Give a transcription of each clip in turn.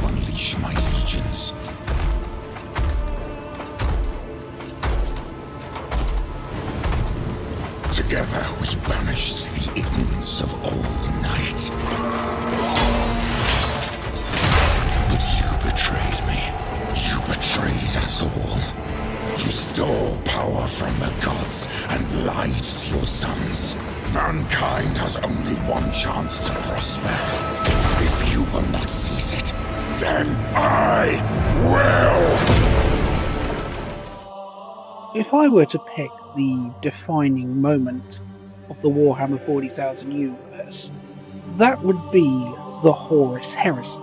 unleash my legions. Together we banished the ignorance of old night. But you betrayed me. You betrayed us all. You stole power from the gods and lied to your sons. Mankind has only one chance to prosper. If you will not seize it, then I will! If I were to pick the defining moment of the Warhammer 40,000 universe, that would be the Horus Heresy.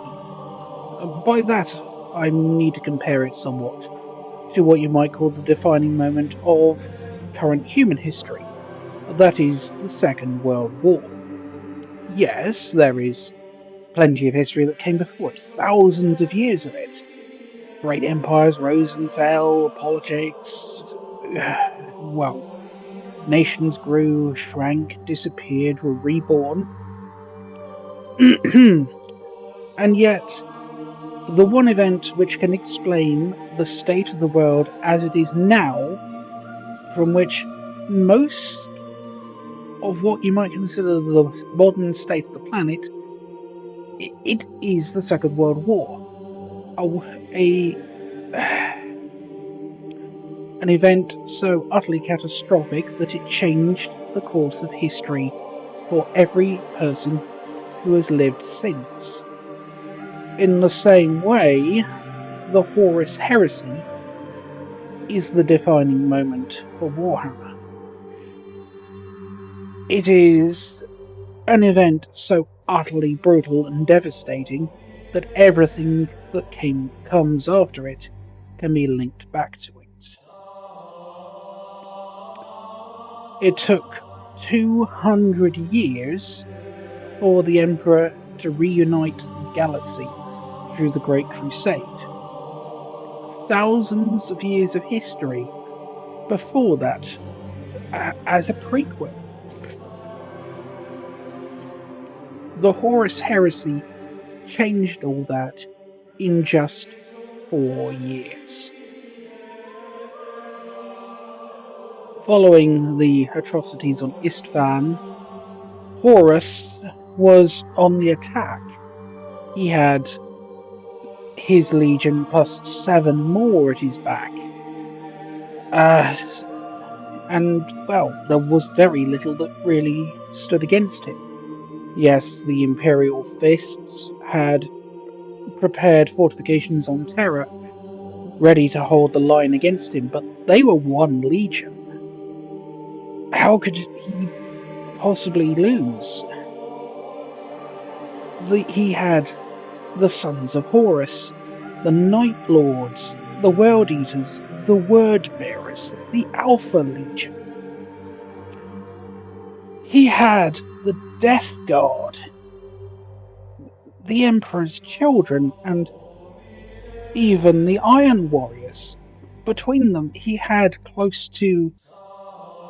By that, I need to compare it somewhat to what you might call the defining moment of current human history. That is the Second World War. Yes, there is plenty of history that came before it, thousands of years of it. Great empires rose and fell, politics, well, nations grew, shrank, disappeared, were reborn. And yet, the one event which can explain the state of the world as it is now, from which most of what you might consider the modern state of the planet, it is the Second World War. An event so utterly catastrophic that it changed the course of history for every person who has lived since. In the same way, the Horus Heresy is the defining moment for Warhammer. It is an event so utterly brutal and devastating that everything that comes after it can be linked back to it. It took 200 years for the Emperor to reunite the galaxy through the Great Crusade. Thousands of years of history before that as a prequel. The Horus Heresy changed all that in just 4 years. Following the atrocities on Istvan, Horus was on the attack. He had his legion plus 7 more at his back. And, well, there was very little that really stood against him. Yes, the Imperial Fists had prepared fortifications on Terra, ready to hold the line against him, but they were 1 legion. How could he possibly lose? He had the Sons of Horus, the Night Lords, the World Eaters, the Word Bearers, the Alpha Legion. He had the Death Guard, the Emperor's Children, and even the Iron Warriors. Between them, he had close to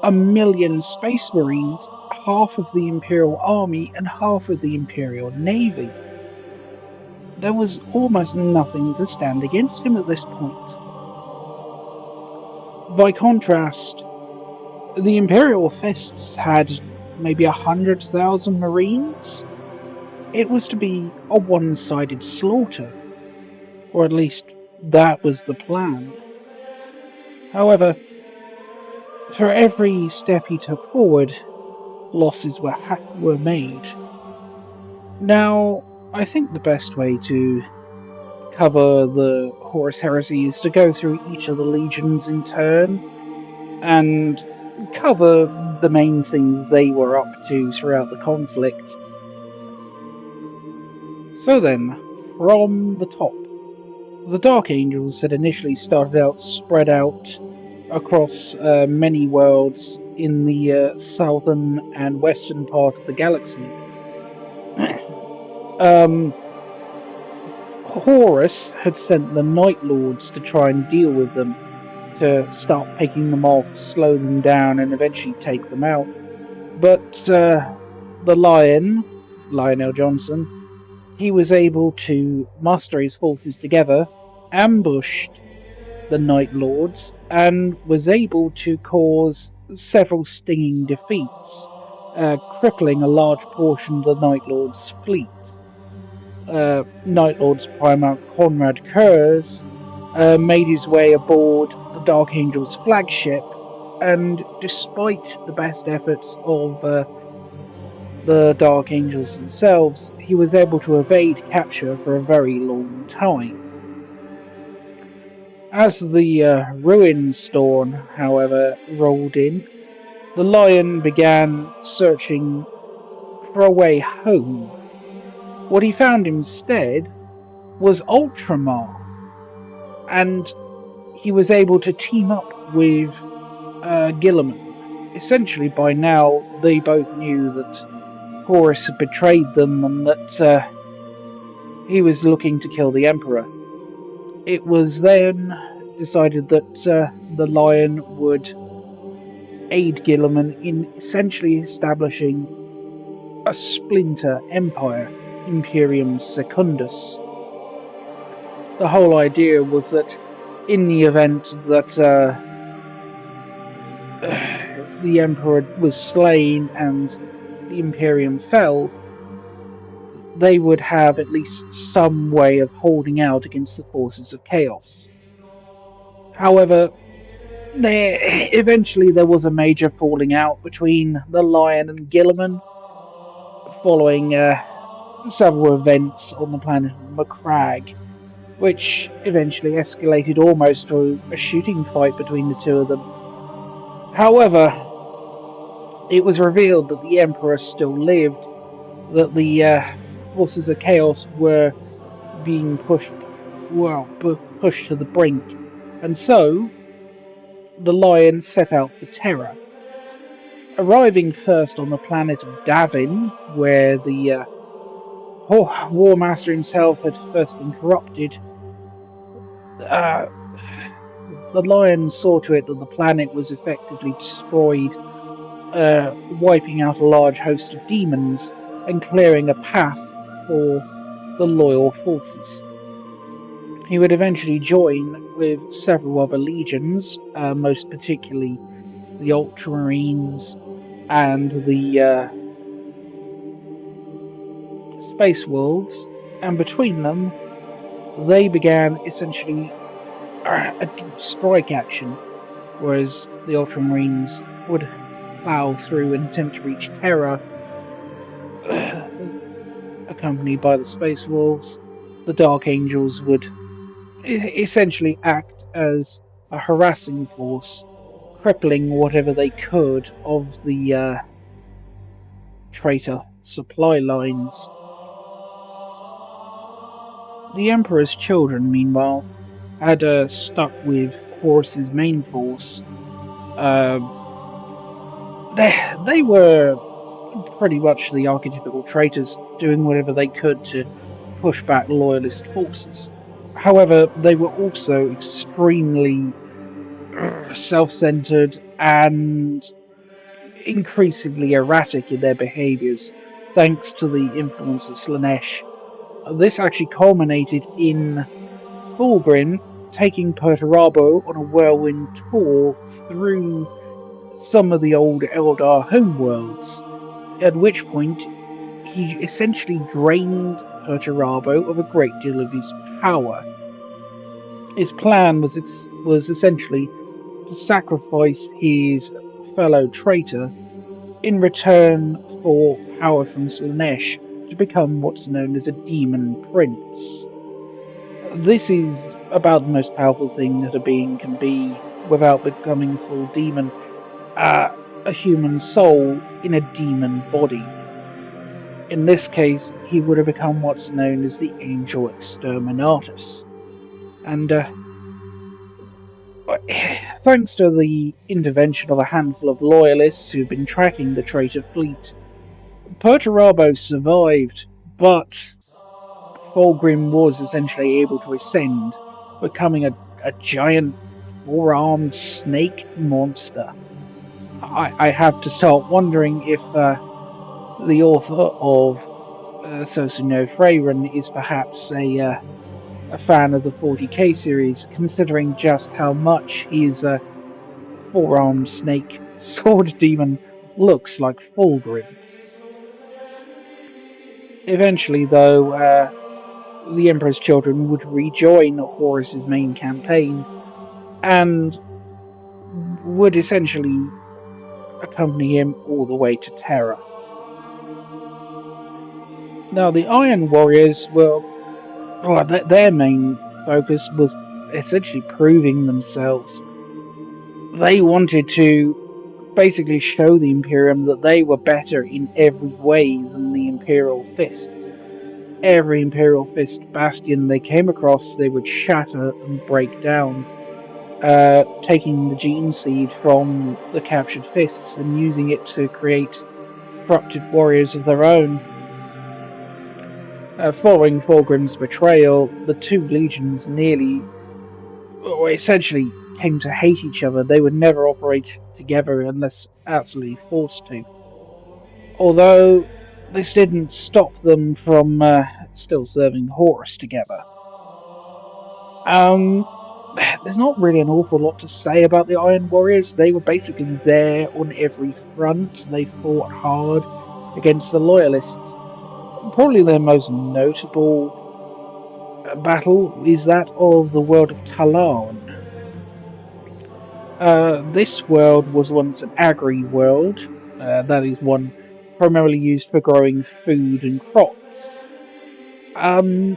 1 million Space Marines, half of the Imperial Army, and half of the Imperial Navy. There was almost nothing to stand against him at this point. By contrast, the Imperial Fists had maybe 100,000 Marines. It was to be a one-sided slaughter, or at least that was the plan. However, for every step he took forward, losses were made. Now, I think the best way to cover the Horus Heresy is to go through each of the legions in turn and cover the main things they were up to throughout the conflict. So then, from the top, the Dark Angels had initially started out spread out across many worlds in the southern and western part of the galaxy. Horus had sent the Night Lords to try and deal with them, to start picking them off, slow them down, and eventually take them out. But the Lionel Johnson, he was able to muster his forces together, ambushed the Night Lords, and was able to cause several stinging defeats, crippling a large portion of the Night Lords' fleet. Night Lords Primarch Conrad Kurz made his way aboard the Dark Angel's flagship, and despite the best efforts of the Dark Angels themselves, he was able to evade capture for a very long time. As the ruin storm, however, rolled in, the Lion began searching for a way home. What he found instead was Ultramar, and he was able to team up with Gilliman. Essentially, by now, they both knew that Horus had betrayed them and that he was looking to kill the Emperor. It was then decided that the Lion would aid Gilliman in essentially establishing a splinter empire, Imperium Secundus. The whole idea was that in the event that the Emperor was slain and the Imperium fell, they would have at least some way of holding out against the forces of chaos. However, eventually there was a major falling out between the Lion and Gilliman following several events on the planet of Macragge, which eventually escalated almost to a shooting fight between the two of them. However, it was revealed that the Emperor still lived, that the forces of chaos were being pushed to the brink, and so the Lion set out for Terra, arriving first on the planet of Davin, where the War Master himself had first been corrupted. Uh, the Lion saw to it that the planet was effectively destroyed, wiping out a large host of demons and clearing a path for the loyal forces. He would eventually join with several other legions, most particularly the Ultramarines and the Space Wolves, and between them, they began essentially a deep strike action, whereas the Ultramarines would plough through and attempt to reach Terra, accompanied by the Space Wolves. The Dark Angels would essentially act as a harassing force, crippling whatever they could of the traitor supply lines. The Emperor's children, meanwhile, had stuck with Horus's main force. Uh, they were pretty much the archetypical traitors, doing whatever they could to push back loyalist forces. However, they were also extremely self-centered and increasingly erratic in their behaviors, thanks to the influence of Slanesh. This actually culminated in Fulgrim taking Perturabo on a whirlwind tour through some of the old Eldar homeworlds, at which point he essentially drained Perturabo of a great deal of his power. His plan was essentially to sacrifice his fellow traitor in return for power from Slanesh to become what's known as a demon prince. This is about the most powerful thing that a being can be without becoming full demon. A human soul in a demon body. In this case, he would have become what's known as the Angel Exterminatus. And thanks to the intervention of a handful of loyalists who've been tracking the traitor fleet, Perturabo survived, but Fulgrim was essentially able to ascend, becoming a giant four-armed snake monster. I have to start wondering if the author of So no, Freyren is perhaps a fan of the 40k series, considering just how much his four-armed snake sword demon looks like Fulgrim. Eventually, though, the Emperor's children would rejoin Horus's main campaign and would essentially accompany him all the way to Terra. Now, the Iron Warriors were, well, their main focus was essentially proving themselves. They wanted to basically show the Imperium that they were better in every way than the Imperial Fists. Every Imperial Fist bastion they came across, they would shatter and break down, taking the gene seed from the captured fists and using it to create corrupted warriors of their own. Following Fulgrim's betrayal, the two legions nearly, or essentially, came to hate each other. They would never operate together unless absolutely forced to. Although this didn't stop them from still serving Horus together. Um, there's not really an awful lot to say about the Iron Warriors. They were basically there on every front. They fought hard against the Loyalists. Probably their most notable battle is that of the world of Talarn. This world was once an agri world, that is one primarily used for growing food and crops. Um,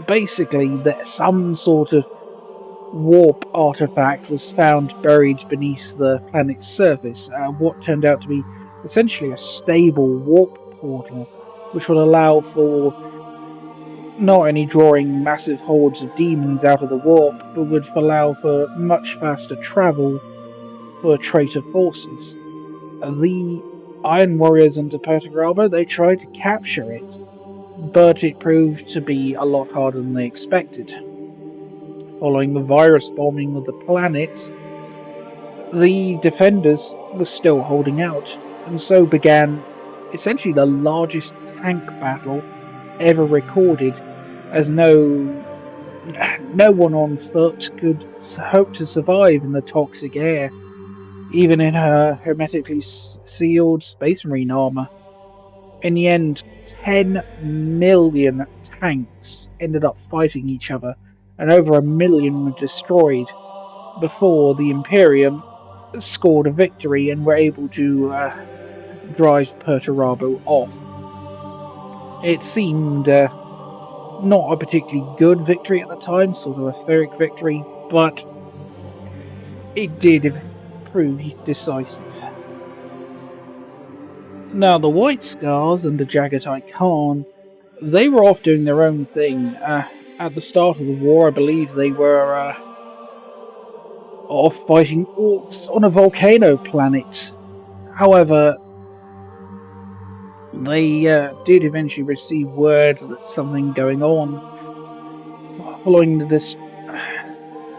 Basically, that some sort of warp artifact was found buried beneath the planet's surface, what turned out to be essentially a stable warp portal, which would allow for not only drawing massive hordes of demons out of the warp, but would allow for much faster travel for traitor forces. The Iron Warriors under Perturaba, they tried to capture it, but it proved to be a lot harder than they expected. Following the virus bombing of the planet, the defenders were still holding out, and so began essentially the largest tank battle ever recorded, as no one on foot could hope to survive in the toxic air, even in her hermetically sealed space marine armor. In the end, 10 million tanks ended up fighting each other, and over a million were destroyed before the Imperium scored a victory and were able to drive Perturabo off. It seemed not a particularly good victory at the time, sort of a Pyrrhic victory, but it did prove decisive. Now, the White Scars under Jagatai Khan, they were off doing their own thing. At the start of the war, I believe they were off fighting orcs on a volcano planet. However, they did eventually receive word that something going on. Following this,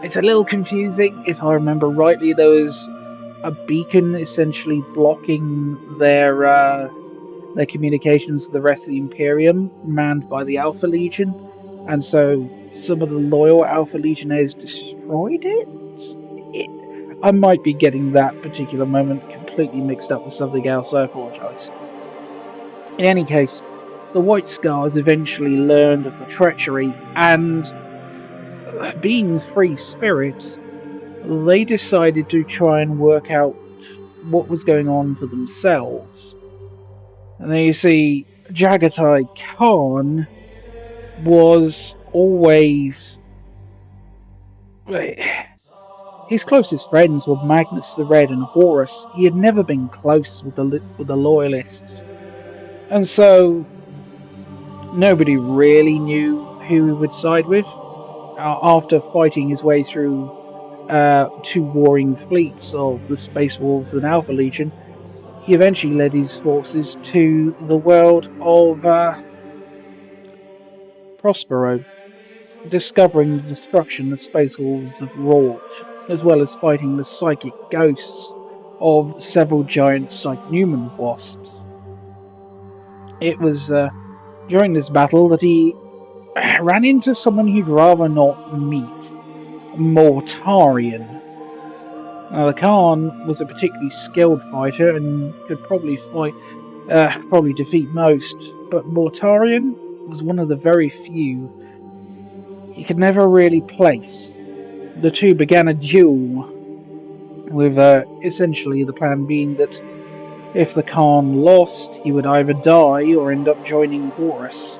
it's a little confusing. If I remember rightly, there was a beacon essentially blocking their communications with the rest of the Imperium, manned by the Alpha Legion, and so some of the loyal Alpha Legionnaires destroyed it. it I might be getting that particular moment completely mixed up with something else, so I apologise. In any case, the White Scars eventually learned of the treachery, and being free spirits, they decided to try and work out what was going on for themselves. And then you see, Jagatai Khan was always. His closest friends were Magnus the Red and Horus. He had never been close with the Loyalists. And so nobody really knew who he would side with. After fighting his way through two warring fleets of the Space Wolves and Alpha Legion, he eventually led his forces to the world of Prospero, discovering the destruction the Space Wolves have wrought, as well as fighting the psychic ghosts of several giant psych-Newman wasps. It was during this battle that he ran into someone he'd rather not meet, Mortarion. Now, the Khan was a particularly skilled fighter and could probably defeat most, but Mortarion was one of the very few he could never really place. The two began a duel, with essentially the plan being that if the Khan lost, he would either die or end up joining Horus.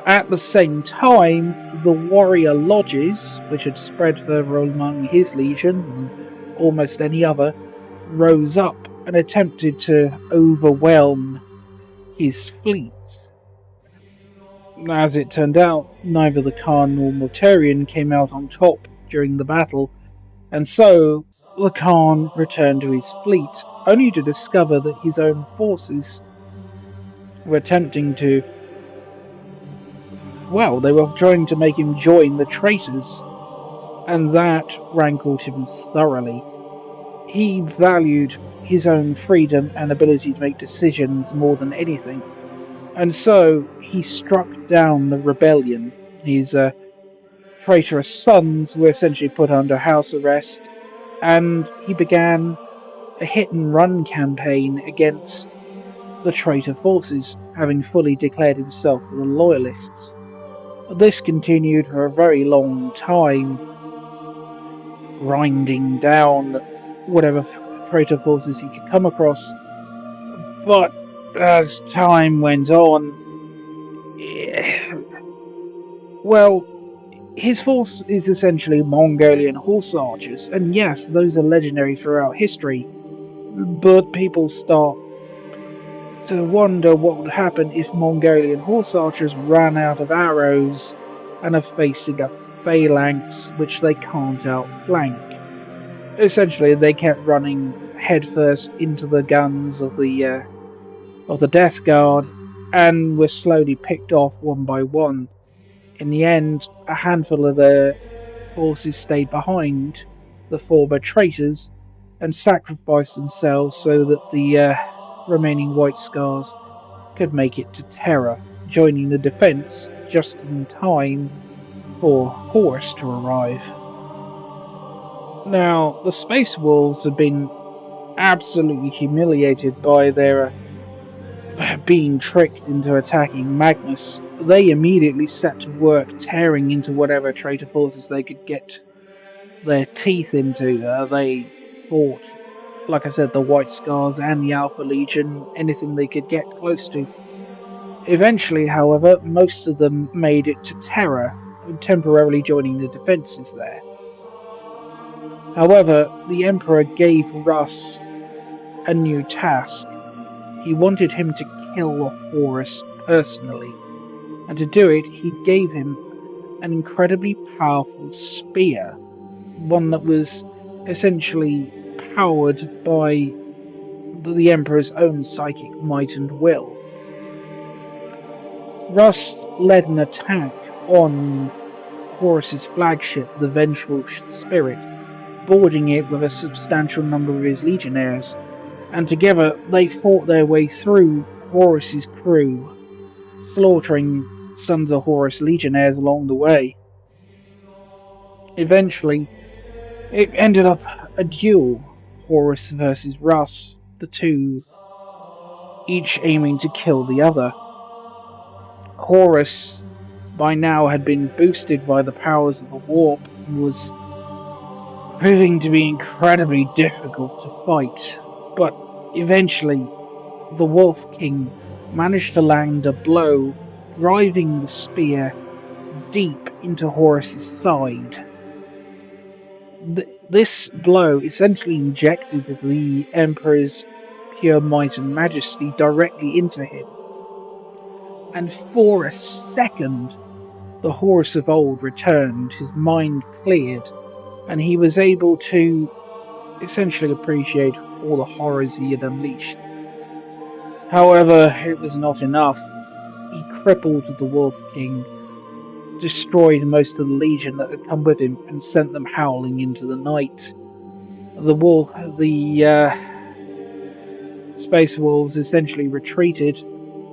At the same time, the warrior lodges, which had spread further among his legion than almost any other, rose up and attempted to overwhelm his fleet. As it turned out, neither the Khan nor Mortarion came out on top during the battle, and so the Khan returned to his fleet, only to discover that his own forces were attempting to, well, they were trying to make him join the traitors, and that rankled him thoroughly. He valued his own freedom and ability to make decisions more than anything, and so he struck down the rebellion. His traitorous sons were essentially put under house arrest, and he began a hit and run campaign against the traitor forces, having fully declared himself the loyalists. This continued for a very long time, grinding down whatever traitor forces he could come across. But as time went on, well, his force is essentially Mongolian horse archers, and yes, those are legendary throughout history, but people start to wonder what would happen if Mongolian horse archers ran out of arrows and are facing a phalanx which they can't outflank. Essentially, they kept running headfirst into the guns of the Death Guard and were slowly picked off one by one. In the end, a handful of their forces stayed behind, the former traitors, and sacrificed themselves so that the remaining White Scars could make it to Terra, joining the defense just in time for Horus to arrive. Now, the Space Wolves had been absolutely humiliated by their being tricked into attacking Magnus. They immediately set to work tearing into whatever traitor forces they could get their teeth into. They fought, like I said, the White Scars and the Alpha Legion, anything they could get close to. Eventually, however, most of them made it to Terra, temporarily joining the defences there. However, the Emperor gave Russ a new task. He wanted him to kill Horus personally, and to do it, he gave him an incredibly powerful spear, one that was essentially powered by the Emperor's own psychic might and will. Russ led an attack on Horus's flagship, the Vengeful Spirit, boarding it with a substantial number of his legionnaires, and together they fought their way through Horus's crew, slaughtering Sons of Horus legionnaires along the way. Eventually, it ended up a duel, Horus versus Russ, the two each aiming to kill the other. Horus by now had been boosted by the powers of the warp and was proving to be incredibly difficult to fight, but eventually the Wolf King managed to land a blow, driving the spear deep into Horus's side. This blow essentially injected the Emperor's pure might and majesty directly into him, and for a second the Horus of old returned, his mind cleared, and he was able to essentially appreciate all the horrors he had unleashed. However, it was not enough. He crippled the Wolf King, destroyed most of the legion that had come with him, and sent them howling into the night. The Space Wolves essentially retreated.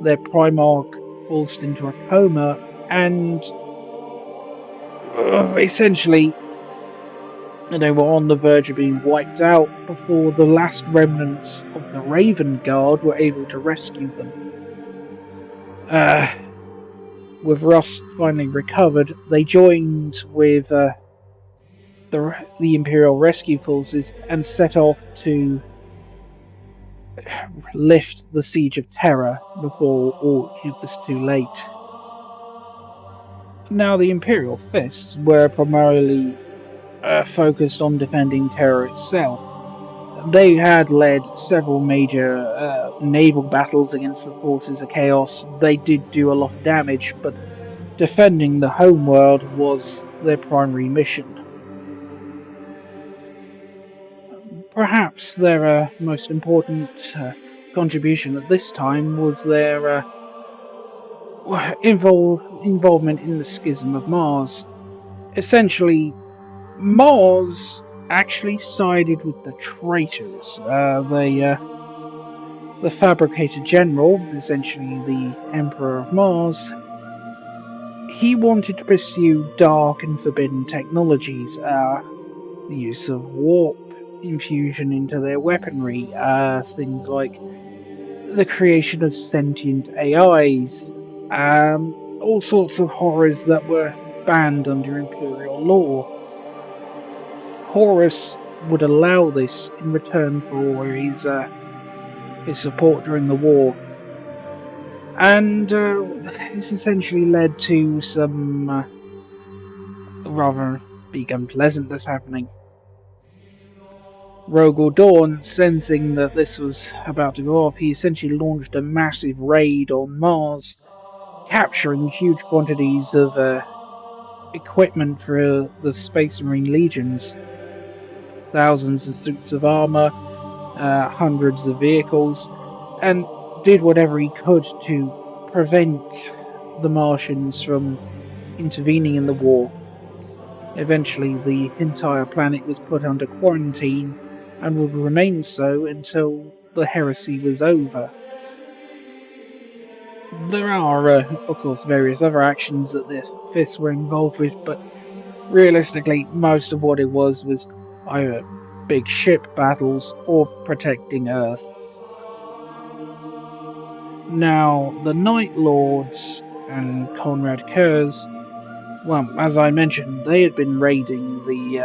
Their Primarch forced into a coma, and essentially they were on the verge of being wiped out before the last remnants of the Raven Guard were able to rescue them. Uh, with Russ finally recovered, they joined with the Imperial Rescue Forces and set off to lift the Siege of Terra before it was too late. Now, the Imperial Fists were primarily focused on defending Terra itself. They had led several major naval battles against the forces of Chaos. They did do a lot of damage, but defending the homeworld was their primary mission. Perhaps their most important contribution at this time was their involvement in the Schism of Mars. Essentially, Mars actually sided with the traitors. The Fabricator General, essentially the Emperor of Mars, he wanted to pursue dark and forbidden technologies, the use of warp infusion into their weaponry, things like the creation of sentient AIs, all sorts of horrors that were banned under Imperial law. Horus would allow this in return for his support during the war, and this essentially led to some rather big unpleasantness happening. Rogel Dawn, sensing that this was about to go off, he essentially launched a massive raid on Mars, capturing huge quantities of equipment for the Space Marine legions, thousands of suits of armor, hundreds of vehicles, and did whatever he could to prevent the Martians from intervening in the war. Eventually, the entire planet was put under quarantine and would remain so until the heresy was over. There are, of course, various other actions that the Fists were involved with, but realistically, most of what it was either big ship battles or protecting Earth. Now, the Night Lords and Conrad Kurz, well, as I mentioned, they had been raiding the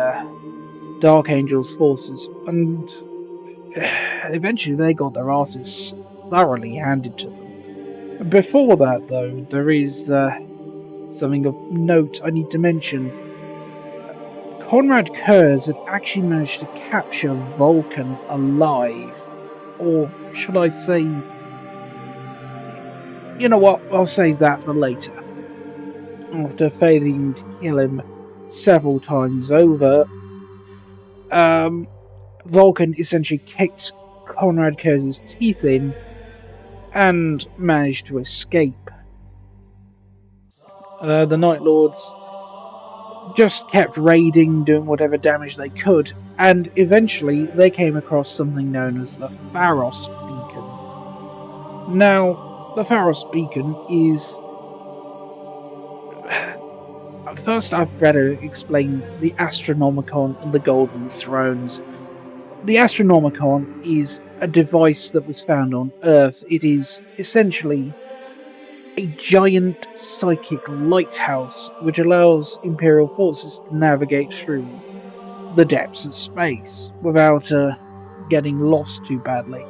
Dark Angel's forces, and eventually they got their asses thoroughly handed to them. Before that, though, there is something of note I need to mention. Conrad Kurz had actually managed to capture Vulcan alive. Or should I say, you know what, I'll save that for later. After failing to kill him several times over, Vulcan essentially kicked Conrad Kurz's teeth in and managed to escape. The Night Lords just kept raiding, doing whatever damage they could, and eventually they came across something known as the Pharos Beacon. Now, the Pharos Beacon is... First, I've better explain the Astronomicon and the Golden Thrones. The Astronomicon is a device that was found on Earth. It is essentially a giant psychic lighthouse which allows Imperial forces to navigate through the depths of space without getting lost too badly.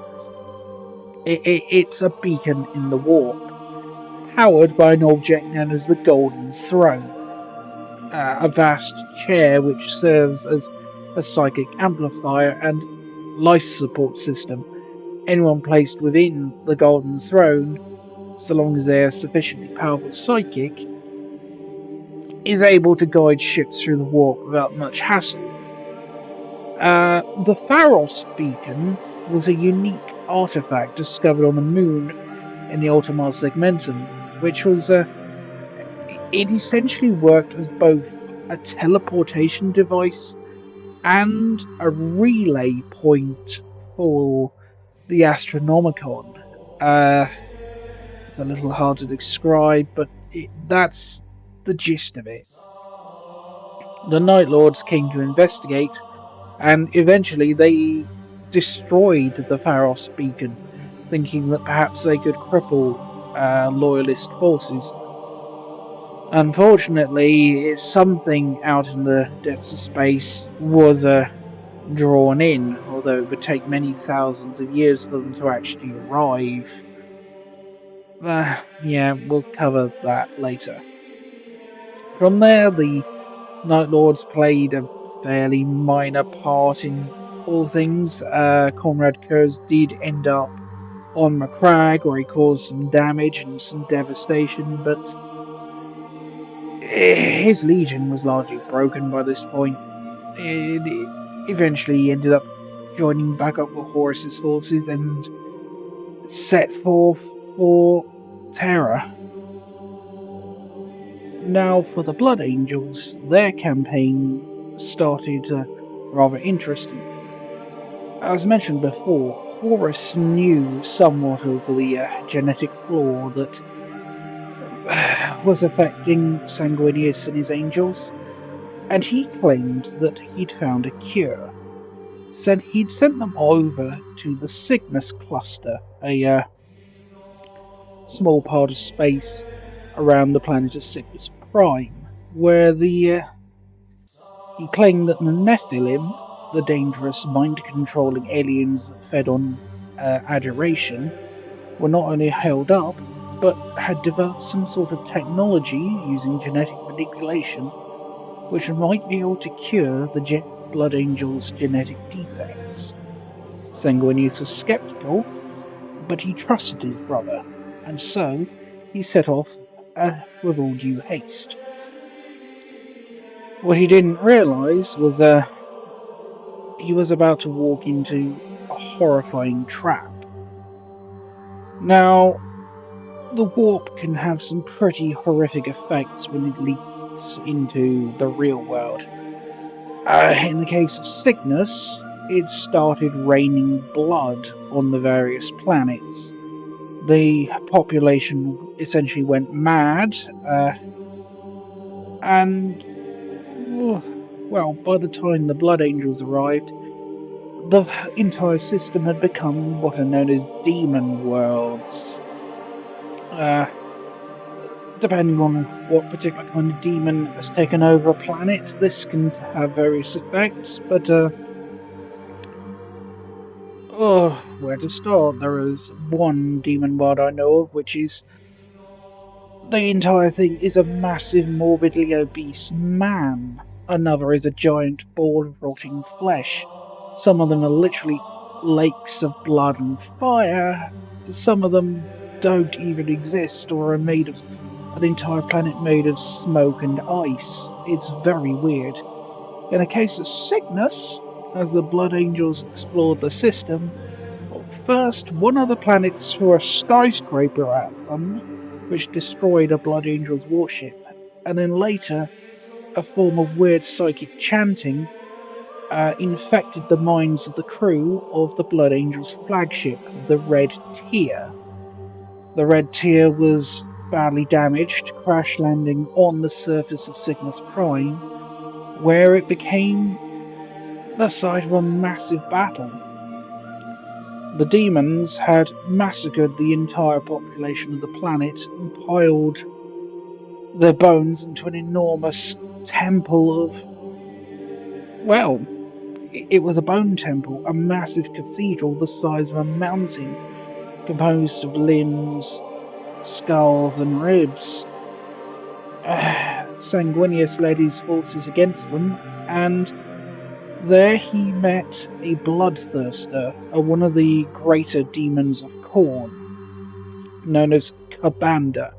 It's a beacon in the warp, powered by an object known as the Golden Throne, a vast chair which serves as a psychic amplifier and life support system. Anyone placed within the Golden Throne, so long as they're sufficiently powerful psychic, is able to guide ships through the warp without much hassle. The Pharos beacon was a unique artifact discovered on the moon in the Ultimar Segmentum, which was it essentially worked as both a teleportation device and a relay point for the Astronomicon. It's a little hard to describe, but that's the gist of it. The Night Lords came to investigate, and eventually they destroyed the Pharos beacon, thinking that perhaps they could cripple loyalist forces. Unfortunately, something out in the depths of space was drawn in, although it would take many thousands of years for them to actually arrive. Yeah, we'll cover that later. From there, the Night Lords played a fairly minor part in all things. Comrade Kurz did end up on Macragge, where he caused some damage and some devastation, but his legion was largely broken by this point. It eventually ended up joining back up with Horus's forces and set forth for Terra. Now, for the Blood Angels, their campaign started rather interestingly. As mentioned before, Horus knew somewhat of the genetic flaw that was affecting Sanguinius and his angels, and he claimed that he'd found a cure. He'd sent them over to the Cygnus cluster, a small part of space around the planet of Cygnus Prime, where he claimed that the Nephilim, the dangerous mind-controlling aliens that fed on adoration, were not only held up, but had developed some sort of technology using genetic manipulation, which might be able to cure the Blood Angel's genetic defects. Sanguinius was skeptical, but he trusted his brother, and so he set off with all due haste. What he didn't realize was he was about to walk into a horrifying trap. Now, the warp can have some pretty horrific effects when it leaks into the real world. In the case of Cygnus, it started raining blood on the various planets. The population essentially went mad, and, well, by the time the Blood Angels arrived, the entire system had become what are known as demon worlds. Depending on what particular kind of demon has taken over a planet, this can have various effects, but where to start? There is one demon world I know of, which is the entire thing is a massive, morbidly obese man. Another is a giant ball of rotting flesh. Some of them are literally lakes of blood and fire. Some of them don't even exist or are made of an entire planet made of smoke and ice. It's very weird. In the case of Cygnus, as the Blood Angels explored the system, first one of the planets threw a skyscraper at them, which destroyed a Blood Angel's warship, and then later a form of weird psychic chanting infected the minds of the crew of the Blood Angel's flagship, the Red Tier. The Red Tier was badly damaged, crash landing on the surface of Cygnus Prime, where it became the site of a massive battle. The demons had massacred the entire population of the planet and piled their bones into an enormous temple of, well, it was a bone temple, a massive cathedral the size of a mountain, composed of limbs, skulls, and ribs. Sanguinius led his forces against them, and there he met a bloodthirster, one of the greater demons of Khorne, known as Kabanda.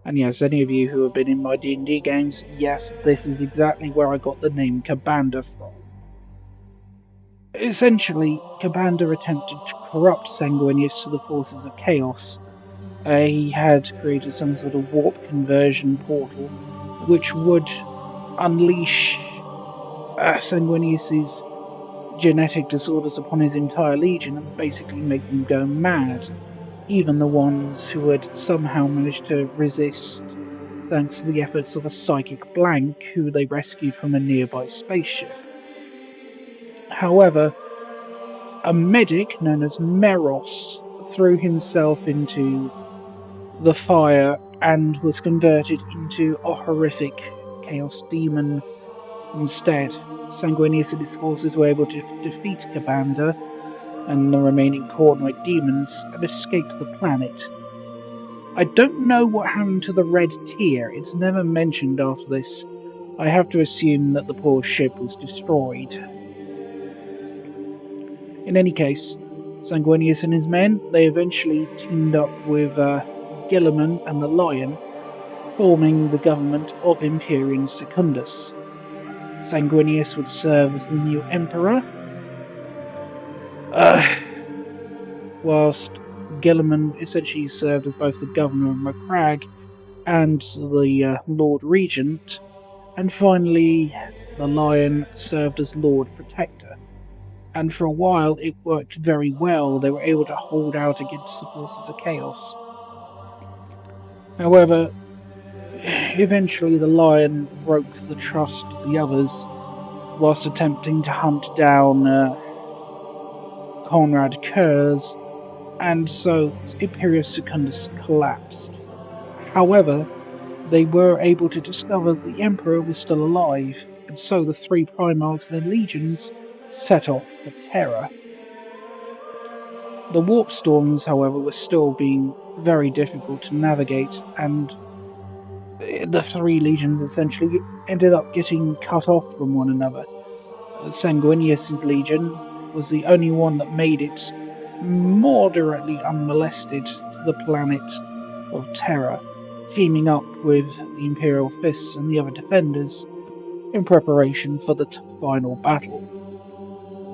And yes, any of you who have been in my D&D games, yes, this is exactly where I got the name Kabanda from. Essentially, Kabanda attempted to corrupt Sanguinius to the forces of chaos. He had created some sort of warp conversion portal, which would unleash Sanguinius's genetic disorders upon his entire legion and basically make them go mad. even the ones who had somehow managed to resist thanks to the efforts of a psychic blank who they rescued from a nearby spaceship. However, a medic known as Meros threw himself into the fire and was converted into a horrific chaos demon instead. Sanguinius and his forces were able to defeat Kabanda and the remaining Cornoid demons and escape the planet. I don't know what happened to the red tier. It's never mentioned after this. I have to assume that the poor ship was destroyed. In any case, Sanguinius and his men, they eventually teamed up with Gilliman and the Lion, forming the government of Imperium Secundus. Sanguinius would serve as the new emperor, uh, whilst Gilliman essentially served as both the governor of Macragge and the Lord Regent, and finally the Lion served as Lord Protector. And for a while it worked very well. They were able to hold out against the forces of chaos. However, eventually the Lion broke the trust of the others whilst attempting to hunt down Conrad Kurz, and so Imperius Secundus collapsed. However, they were able to discover the Emperor was still alive, and so the three Primarchs and their legions set off for Terra. The warp storms, however, were still being very difficult to navigate, and the three legions essentially ended up getting cut off from one another. Sanguinius's legion was the only one that made it moderately unmolested to the planet of Terra, teaming up with the Imperial Fists and the other defenders in preparation for the final battle.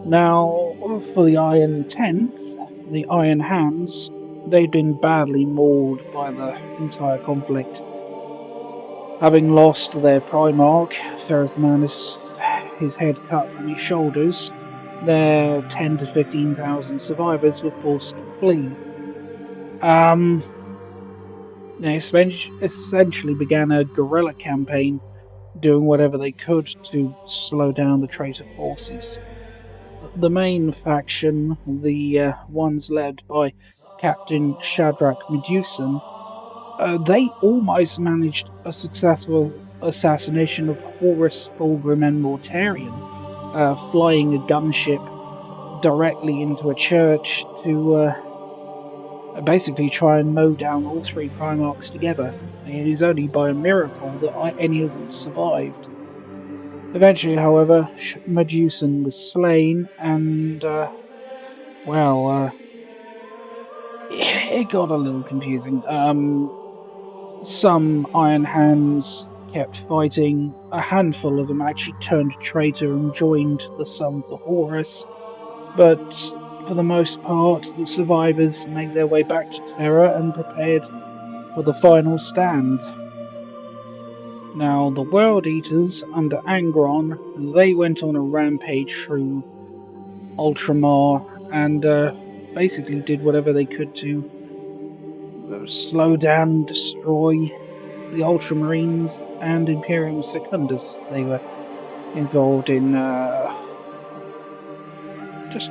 Now, for the Iron Tenth, the Iron Hands, they'd been badly mauled by the entire conflict. Having lost their Primarch, Pharasmanus, his head cut from his shoulders, their 10 to 15,000 survivors were forced to flee. They essentially began a guerrilla campaign, doing whatever they could to slow down the traitor forces. The main faction, the ones led by Captain Shadrach Medusan, they almost managed a successful assassination of Horus Fulgrim and Mortarion, flying a gunship directly into a church to basically try and mow down all three Primarchs together. It is only by a miracle that any of them survived. Eventually, however, Medusan was slain, and, it got a little confusing. Some Iron Hands kept fighting. A handful of them actually turned traitor and joined the Sons of Horus, but for the most part, the survivors made their way back to Terra and prepared for the final stand. Now, the World Eaters under Angron, they went on a rampage through Ultramar and basically did whatever they could to slow down and destroy the Ultramarines and Imperium Secundus. They were involved in just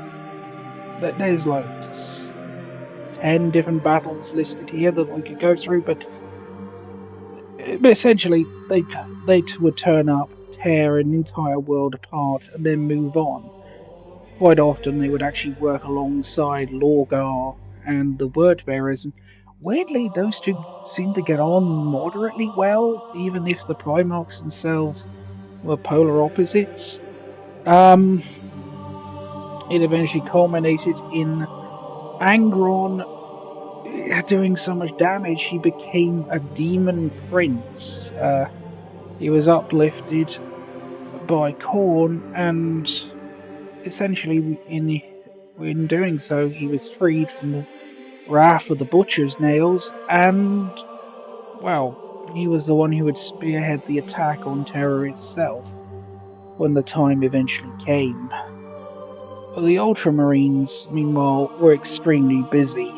there's like 10 different battles listed here that we could go through, but essentially they would turn up, tear an entire world apart, and then move on. Quite often they would actually work alongside Lorgar and the Wordbearers, and weirdly those two seem to get on moderately well, even if the Primarchs themselves were polar opposites. It eventually culminated in Angron doing so much damage he became a demon prince. He was uplifted by Khorne, and essentially in doing so he was freed from the wrath of the Butcher's Nails, and well, he was the one who would spearhead the attack on Terra itself when the time eventually came. The Ultramarines, meanwhile, were extremely busy.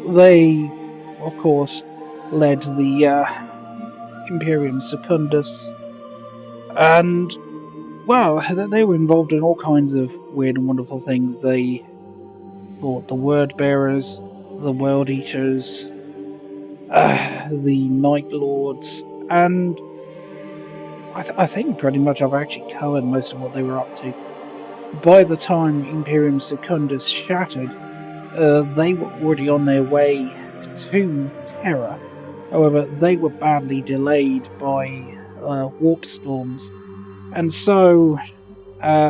They, of course, led the Imperium Secundus, and, well, they were involved in all kinds of weird and wonderful things. They fought the Word Bearers, the World Eaters, the Night Lords, and I think pretty much I've actually covered most of what they were up to. By the time Imperium Secundus shattered, they were already on their way to Terra. However, they were badly delayed by warp storms, and so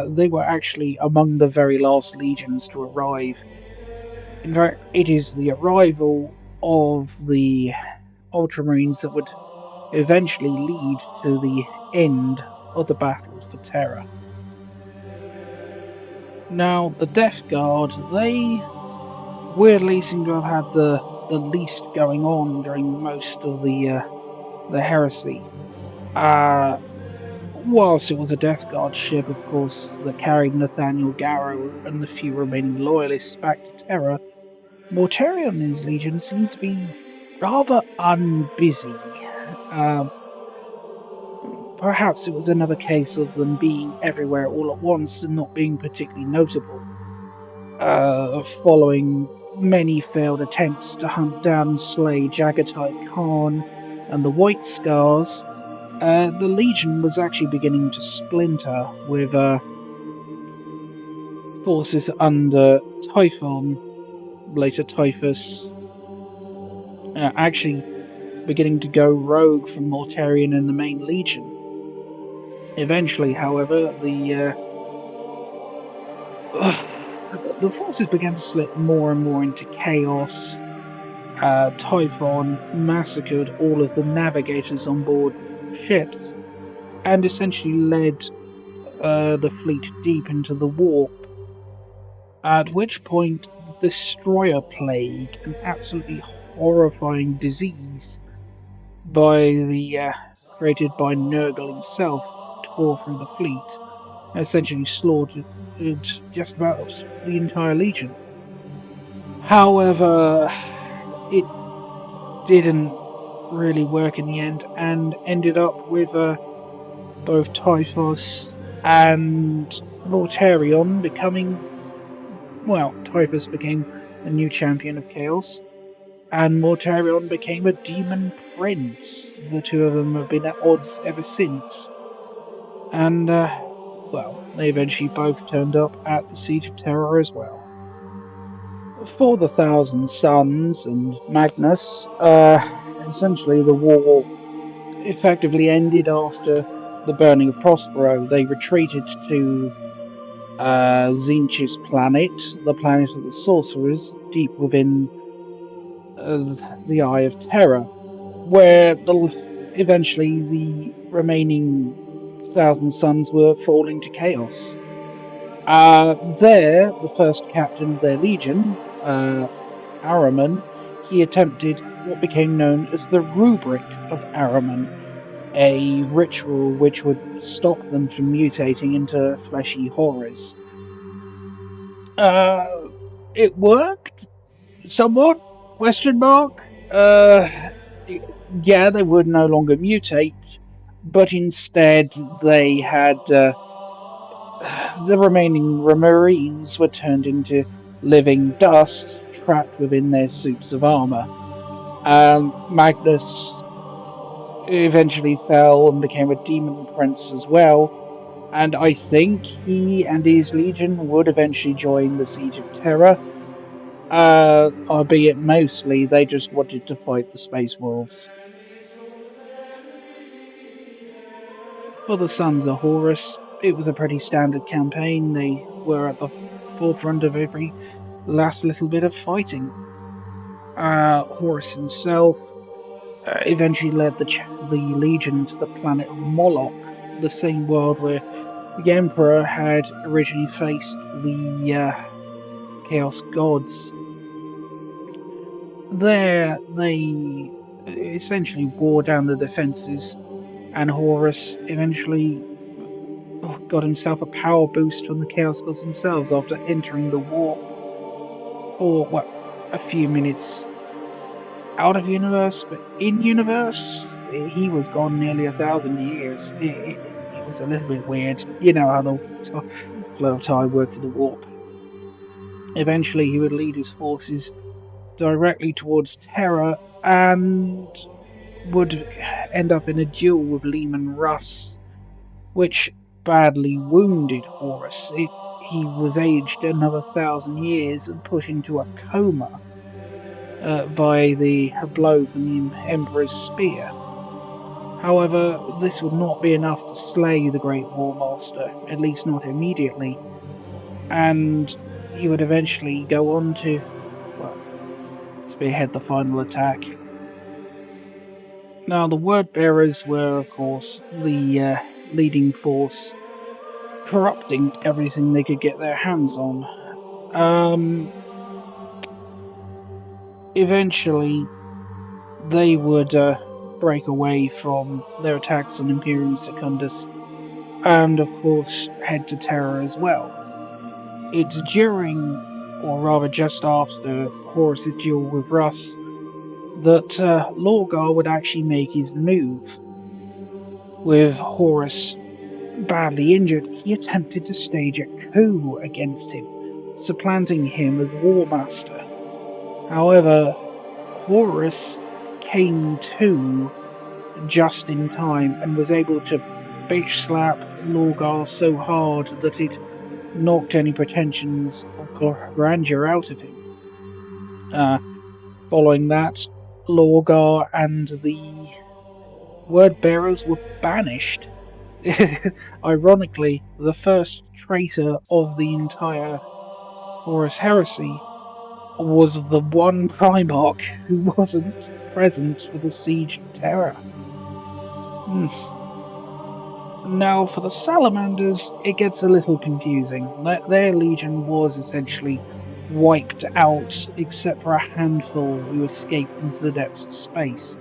they were actually among the very last legions to arrive. In fact, it is the arrival of the Ultramarines that would eventually lead to the end of the battle for Terra. Now, the Death Guard, they weirdly seem to have had the least going on during most of the Heresy. Uh, whilst it was a Death Guard ship, of course, that carried Nathaniel Garrow and the few remaining loyalists back to Terra, Mortarion and his legion seemed to be rather unbusy. Um, Perhaps it was another case of them being everywhere all at once and not being particularly notable. Following many failed attempts to hunt down and slay Jagatai Khan and the White Scars, the Legion was actually beginning to splinter, with forces under Typhon, later Typhus, actually beginning to go rogue from Mortarion and the main Legion. Eventually, however, the forces began to slip more and more into chaos. Typhon massacred all of the navigators on board the ships and essentially led the fleet deep into the warp. At which point, the Destroyer Plague, an absolutely horrifying disease created by Nurgle himself, tore through the fleet, and essentially slaughtered just about the entire Legion. However, it didn't really work in the end, and ended up with both Typhus and Mortarion becoming, well, Typhus became a new champion of Chaos, and Mortarion became a demon prince. The two of them have been at odds ever since, and, well, they eventually both turned up at the Siege of Terror as well. For the Thousand Suns and Magnus, essentially the war effectively ended after the burning of Prospero. They retreated to Zinch's planet, the planet of the sorcerers, deep within the Eye of Terror, where eventually the remaining Thousand Suns were falling to chaos. There, the first captain of their legion, Araman, he attempted what became known as the Rubric of Araman, a ritual which would stop them from mutating into fleshy horrors. Uh, it worked somewhat? Question mark. Yeah, they would no longer mutate, but instead they had the remaining Marines were turned into living dust, trapped within their suits of armor. Magnus eventually fell and became a demon prince as well, and I think he and his legion would eventually join the Siege of Terror, albeit mostly they just wanted to fight the Space Wolves. For the Sons of Horus, it was a pretty standard campaign. They were at the forefront of every last little bit of fighting. Horus himself eventually led the Legion to the planet of Moloch, the same world where the Emperor had originally faced the Chaos Gods. There, they essentially wore down the defenses, and Horus eventually got himself a power boost from the Chaos Gods themselves after entering the warp for, a few minutes out of universe, but in universe, he was gone nearly 1,000 years. It was a little bit weird. You know how the flow of time works in the warp. Eventually, he would lead his forces directly towards Terra and would end up in a duel with Lehman Russ, which badly wounded Horus. He was aged another 1,000 years and put into a coma by the blow from the Emperor's spear. However, this would not be enough to slay the Great War Master, at least not immediately, and he would eventually go on to, well, spearhead the final attack. Now, the Word Bearers were, of course, the leading force, corrupting everything they could get their hands on. Um, Eventually, they would break away from their attacks on Imperium Secundus and, of course, head to Terra as well. It's during, or rather just after, Horus's duel with Russ that Lorgar would actually make his move. With Horus badly injured, he attempted to stage a coup against him, supplanting him as War Master. However, Horus came to just in time and was able to bitch slap Lorgar so hard that it knocked any pretensions of grandeur out of him. Following that, Lorgar and the Word Bearers were banished. Ironically, the first traitor of the entire Horus Heresy was the one Primarch who wasn't present for the Siege of Terra. Hmm. Now, for the Salamanders, it gets a little confusing. Their legion was essentially wiped out, except for a handful who escaped into the depths of space.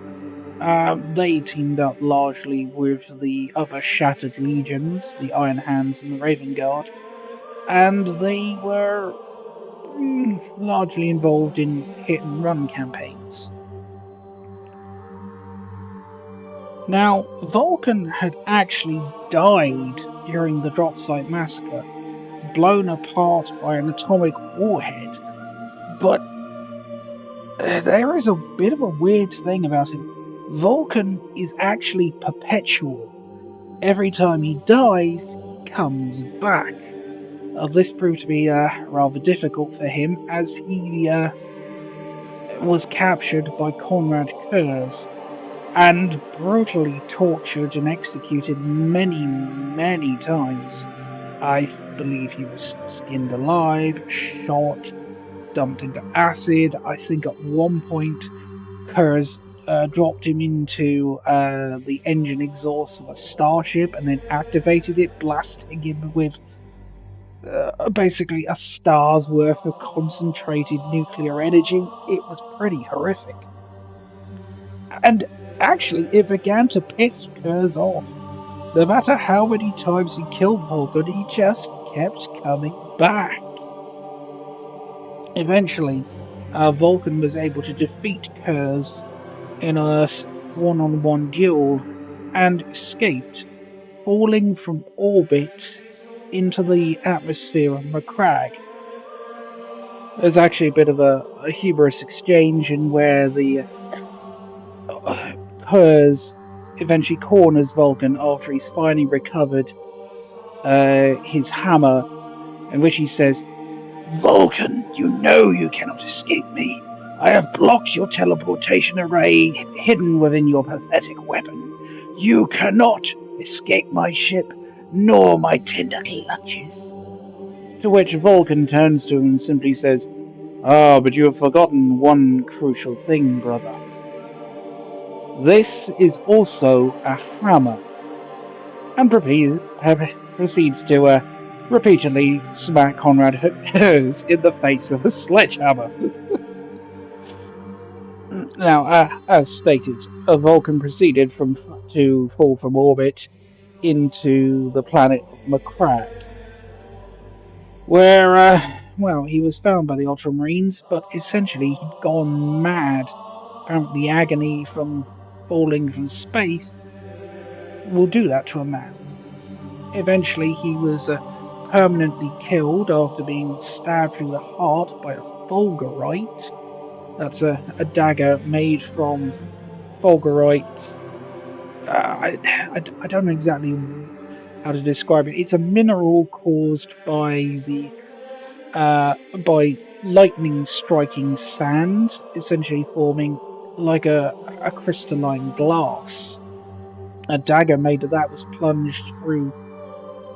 They teamed up largely with the other Shattered Legions, the Iron Hands and the Raven Guard, and they were largely involved in hit and run campaigns. Now, Vulcan had actually died during the drop site massacre, blown apart by an atomic warhead, but there is a bit of a weird thing about him. Vulcan is actually perpetual. Every time he dies, he comes back. This proved to be rather difficult for him, as he was captured by Conrad Kurz and brutally tortured and executed many, many times. I believe he was skinned alive, shot, dumped into acid. I think at one point Kurz dropped him into the engine exhaust of a starship and then activated it, blasting him with basically a star's worth of concentrated nuclear energy. It was pretty horrific. And actually, it began to piss Kurz off. No matter how many times he killed Vulcan, he just kept coming back. Eventually, Vulcan was able to defeat Kurz in a one-on-one duel and escaped, falling from orbit into the atmosphere of Macragge. There's actually a bit of a humorous exchange in where the Kurz eventually corners Vulcan after he's finally recovered his hammer, in which he says, "Vulcan, you know you cannot escape me. I have blocked your teleportation array hidden within your pathetic weapon. You cannot escape my ship, nor my tender clutches." To which Vulcan turns to him and simply says, "Ah, but you have forgotten one crucial thing, brother. This is also a hammer." And proceeds to repeatedly smack Conrad Hers in the face with a sledgehammer. Now, as stated, Vulcan proceeded to fall from orbit, into the planet of Macragge, where, well, he was found by the Ultramarines, but essentially he'd gone mad. Apparently, the agony from falling from space will do that to a man. Eventually, he was permanently killed after being stabbed through the heart by a fulgurite. That's a dagger made from fulgurite. I don't know exactly how to describe it. It's a mineral caused by lightning striking sand, essentially forming like a crystalline glass. A dagger made of that was plunged through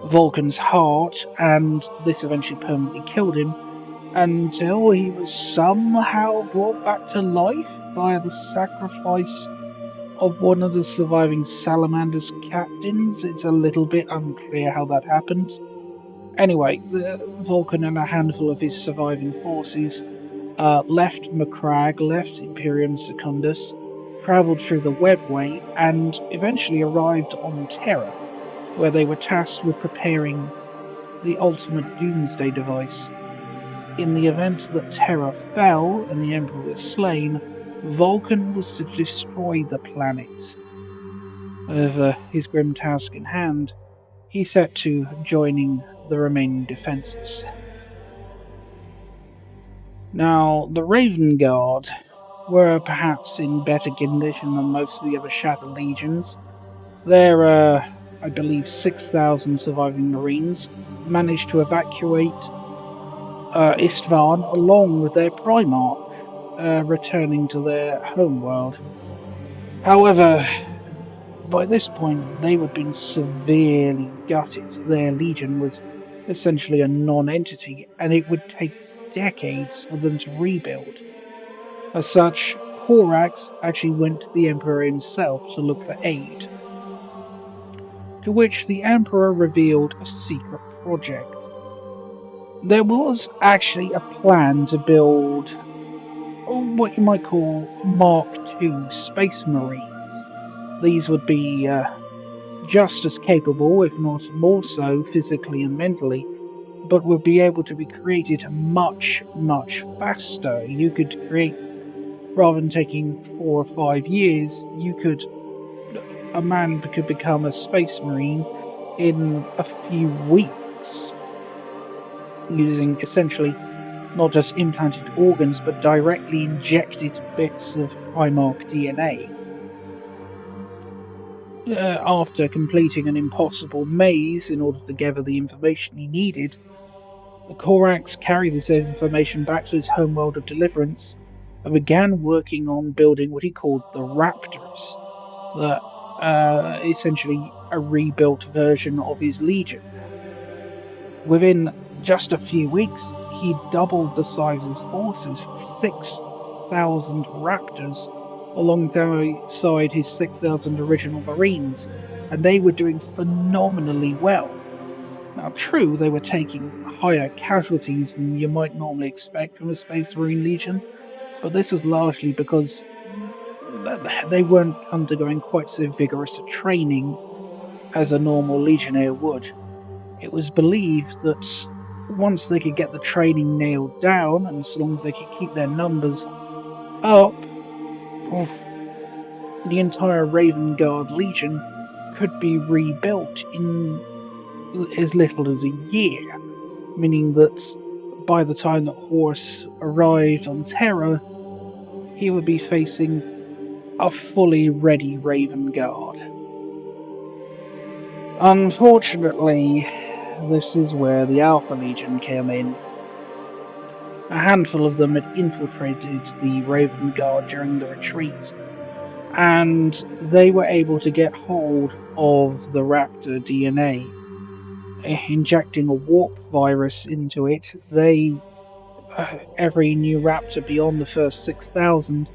Vulcan's heart, and this eventually permanently killed him until he was somehow brought back to life via the sacrifice of one of the surviving Salamander's captains. It's a little bit unclear how that happened. Anyway, the Vulcan and a handful of his surviving forces left Macragge, left Imperium Secundus, travelled through the Webway, and eventually arrived on Terra, where they were tasked with preparing the ultimate doomsday device. In the event that Terra fell and the Emperor was slain, Vulcan was to destroy the planet. With his grim task in hand, he set to joining the remaining defences. Now, the Raven Guard were perhaps in better condition than most of the other Shatter Legions. Their, I believe, 6,000 surviving Marines managed to evacuate Istvan along with their Primarch, returning to their homeworld. However, by this point, they had been severely gutted. Their legion was essentially a non-entity, and it would take decades for them to rebuild. As such, Horax actually went to the Emperor himself to look for aid, to which the Emperor revealed a secret project. There was actually a plan to build what you might call Mark II Space Marines. These would be just as capable, if not more so, physically and mentally, but would be able to be created much, much faster. You could create, rather than taking 4 or 5 years, a man could become a space marine in a few weeks, using essentially not just implanted organs, but directly injected bits of Primarch DNA. After completing an impossible maze in order to gather the information he needed, the Korax carried this information back to his homeworld of Deliverance and began working on building what he called the Raptors, that essentially a rebuilt version of his Legion. Within just a few weeks, he doubled the size of his forces, 6,000 Raptors, alongside his 6,000 original Marines, and they were doing phenomenally well. Now, true, they were taking higher casualties than you might normally expect from a Space Marine Legion, but this was largely because they weren't undergoing quite so vigorous a training as a normal Legionnaire would. It was believed that once they could get the training nailed down, and so long as they could keep their numbers up, the entire Raven Guard Legion could be rebuilt in as little as a year, meaning that by the time that Horus arrived on Terra, he would be facing a fully ready Raven Guard. Unfortunately, this is where the Alpha Legion came in. A handful of them had infiltrated the Raven Guard during the retreat, and they were able to get hold of the Raptor DNA. Injecting a warp virus into it, every new Raptor beyond the first 6,000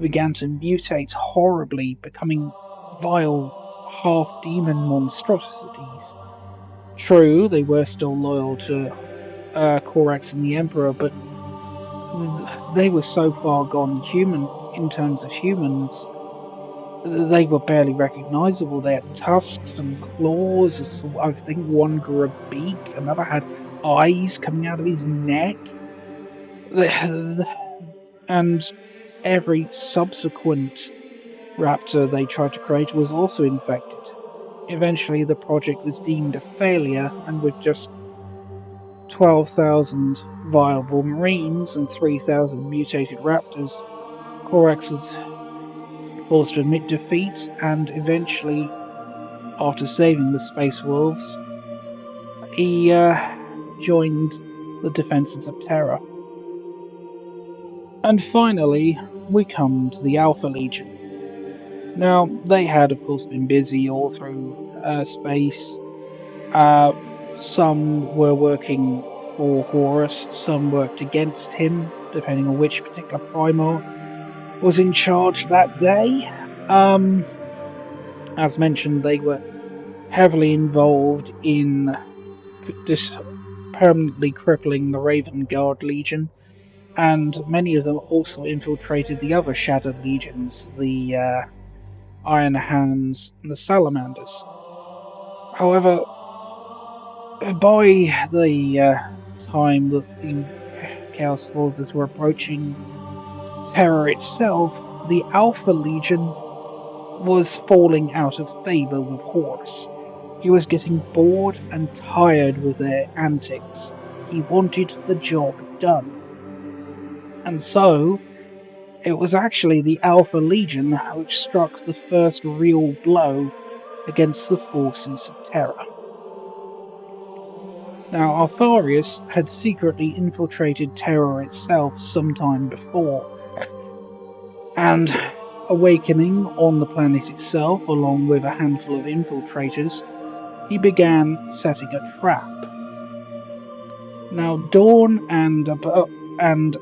began to mutate horribly, becoming vile half-demon monstrosities. True, they were still loyal to Korax and the Emperor, but they were so far gone human in terms of humans They were barely recognizable. They had tusks and claws. I think one grew a beak, another had eyes coming out of his neck. And every subsequent raptor they tried to create was also infected. Eventually, the project was deemed a failure, and with just 12,000 viable marines and 3,000 mutated raptors, Corax was forced to admit defeat and eventually, after saving the Space Wolves, he joined the Defenses of Terra. And finally, we come to the Alpha Legion. Now, they had, of course, been busy all through space. Uh, some were working for Horus, some worked against him, depending on which particular Primarch was in charge that day. Um, as mentioned, they were heavily involved in this permanently crippling the Raven Guard Legion, and many of them also infiltrated the other Shattered Legions, the Iron Hands and the Salamanders. However, by the time that the Chaos Forces were approaching Terror itself, the Alpha Legion was falling out of favor with Horus. He was getting bored and tired with their antics. He wanted the job done. And so, it was actually the Alpha Legion which struck the first real blow against the forces of Terra. Now, Alpharius had secretly infiltrated Terra itself some time before, and awakening on the planet itself along with a handful of infiltrators, he began setting a trap. Now, Dawn and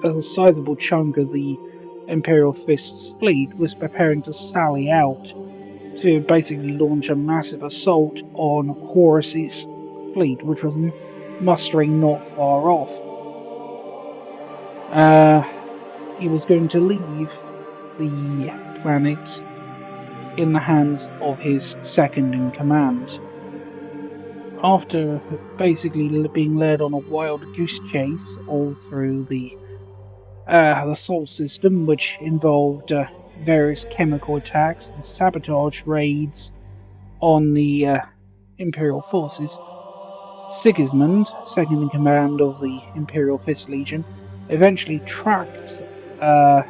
a sizable chunk of the Imperial Fist's fleet was preparing to sally out to basically launch a massive assault on Horus's fleet, which was mustering not far off. He was going to leave the planet in the hands of his second in command. After basically being led on a wild goose chase all through the Sol system, which involved various chemical attacks and sabotage raids on the Imperial forces, Sigismund, second in command of the Imperial Fist Legion, eventually tracked uh,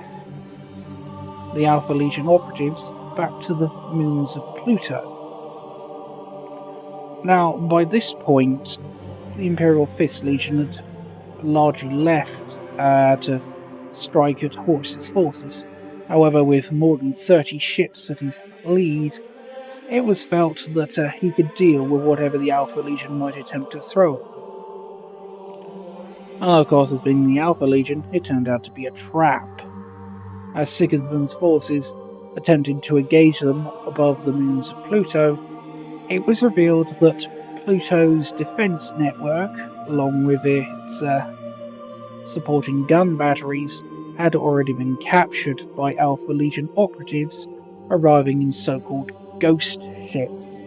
the Alpha Legion operatives back to the moons of Pluto. Now, by this point, the Imperial Fist Legion had largely left to strike at Horus's forces. However, with more than 30 ships at his lead, it was felt that he could deal with whatever the Alpha Legion might attempt to throw at them. Of course, as being the Alpha Legion, it turned out to be a trap. As Sigismund's forces attempted to engage them above the moons of Pluto, it was revealed that Pluto's defense network, along with its supporting gun batteries, had already been captured by Alpha Legion operatives arriving in so-called ghost ships,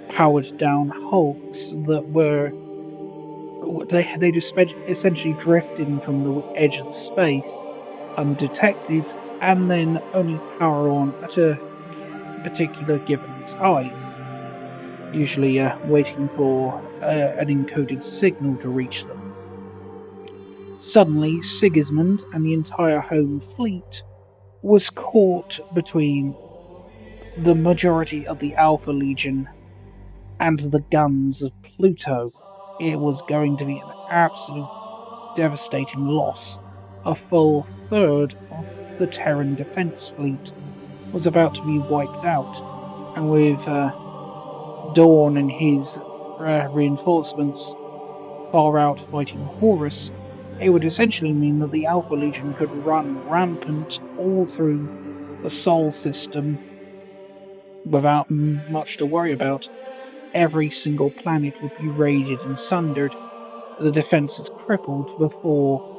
powered-down hulks that were they just essentially drift in from the edge of space undetected and then only power on at a particular given time, usually waiting for an encoded signal to reach them. Suddenly, Sigismund and the entire home fleet was caught between the majority of the Alpha Legion and the guns of Pluto. It was going to be an absolute devastating loss. A full third of the Terran defense fleet was about to be wiped out, and with Dawn and his reinforcements far out fighting Horus, it would essentially mean that the Alpha Legion could run rampant all through the Sol system without much to worry about. Every single planet would be raided and sundered, the defenses crippled before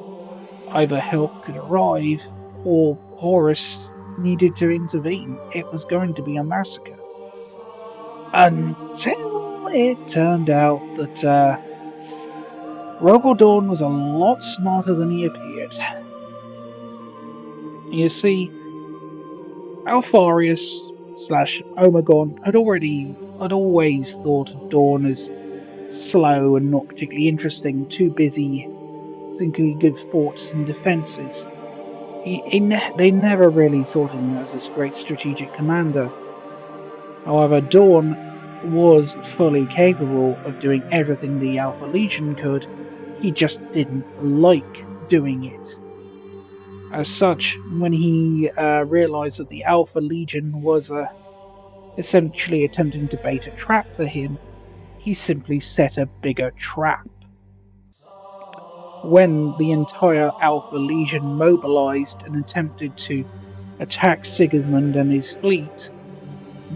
either help could arrive or Horus needed to intervene. It was going to be a massacre. Until it turned out that Dawn was a lot smarter than he appeared. You see, Alfarius slash Omegon had always thought of Dawn as slow and not particularly interesting, too busy thinking of forts and defences. They never really thought him as a great strategic commander. However, Dawn was fully capable of doing everything the Alpha Legion could. He just didn't like doing it. As such, when he realized that the Alpha Legion was essentially attempting to bait a trap for him, he simply set a bigger trap. When the entire Alpha Legion mobilized and attempted to attack Sigismund and his fleet,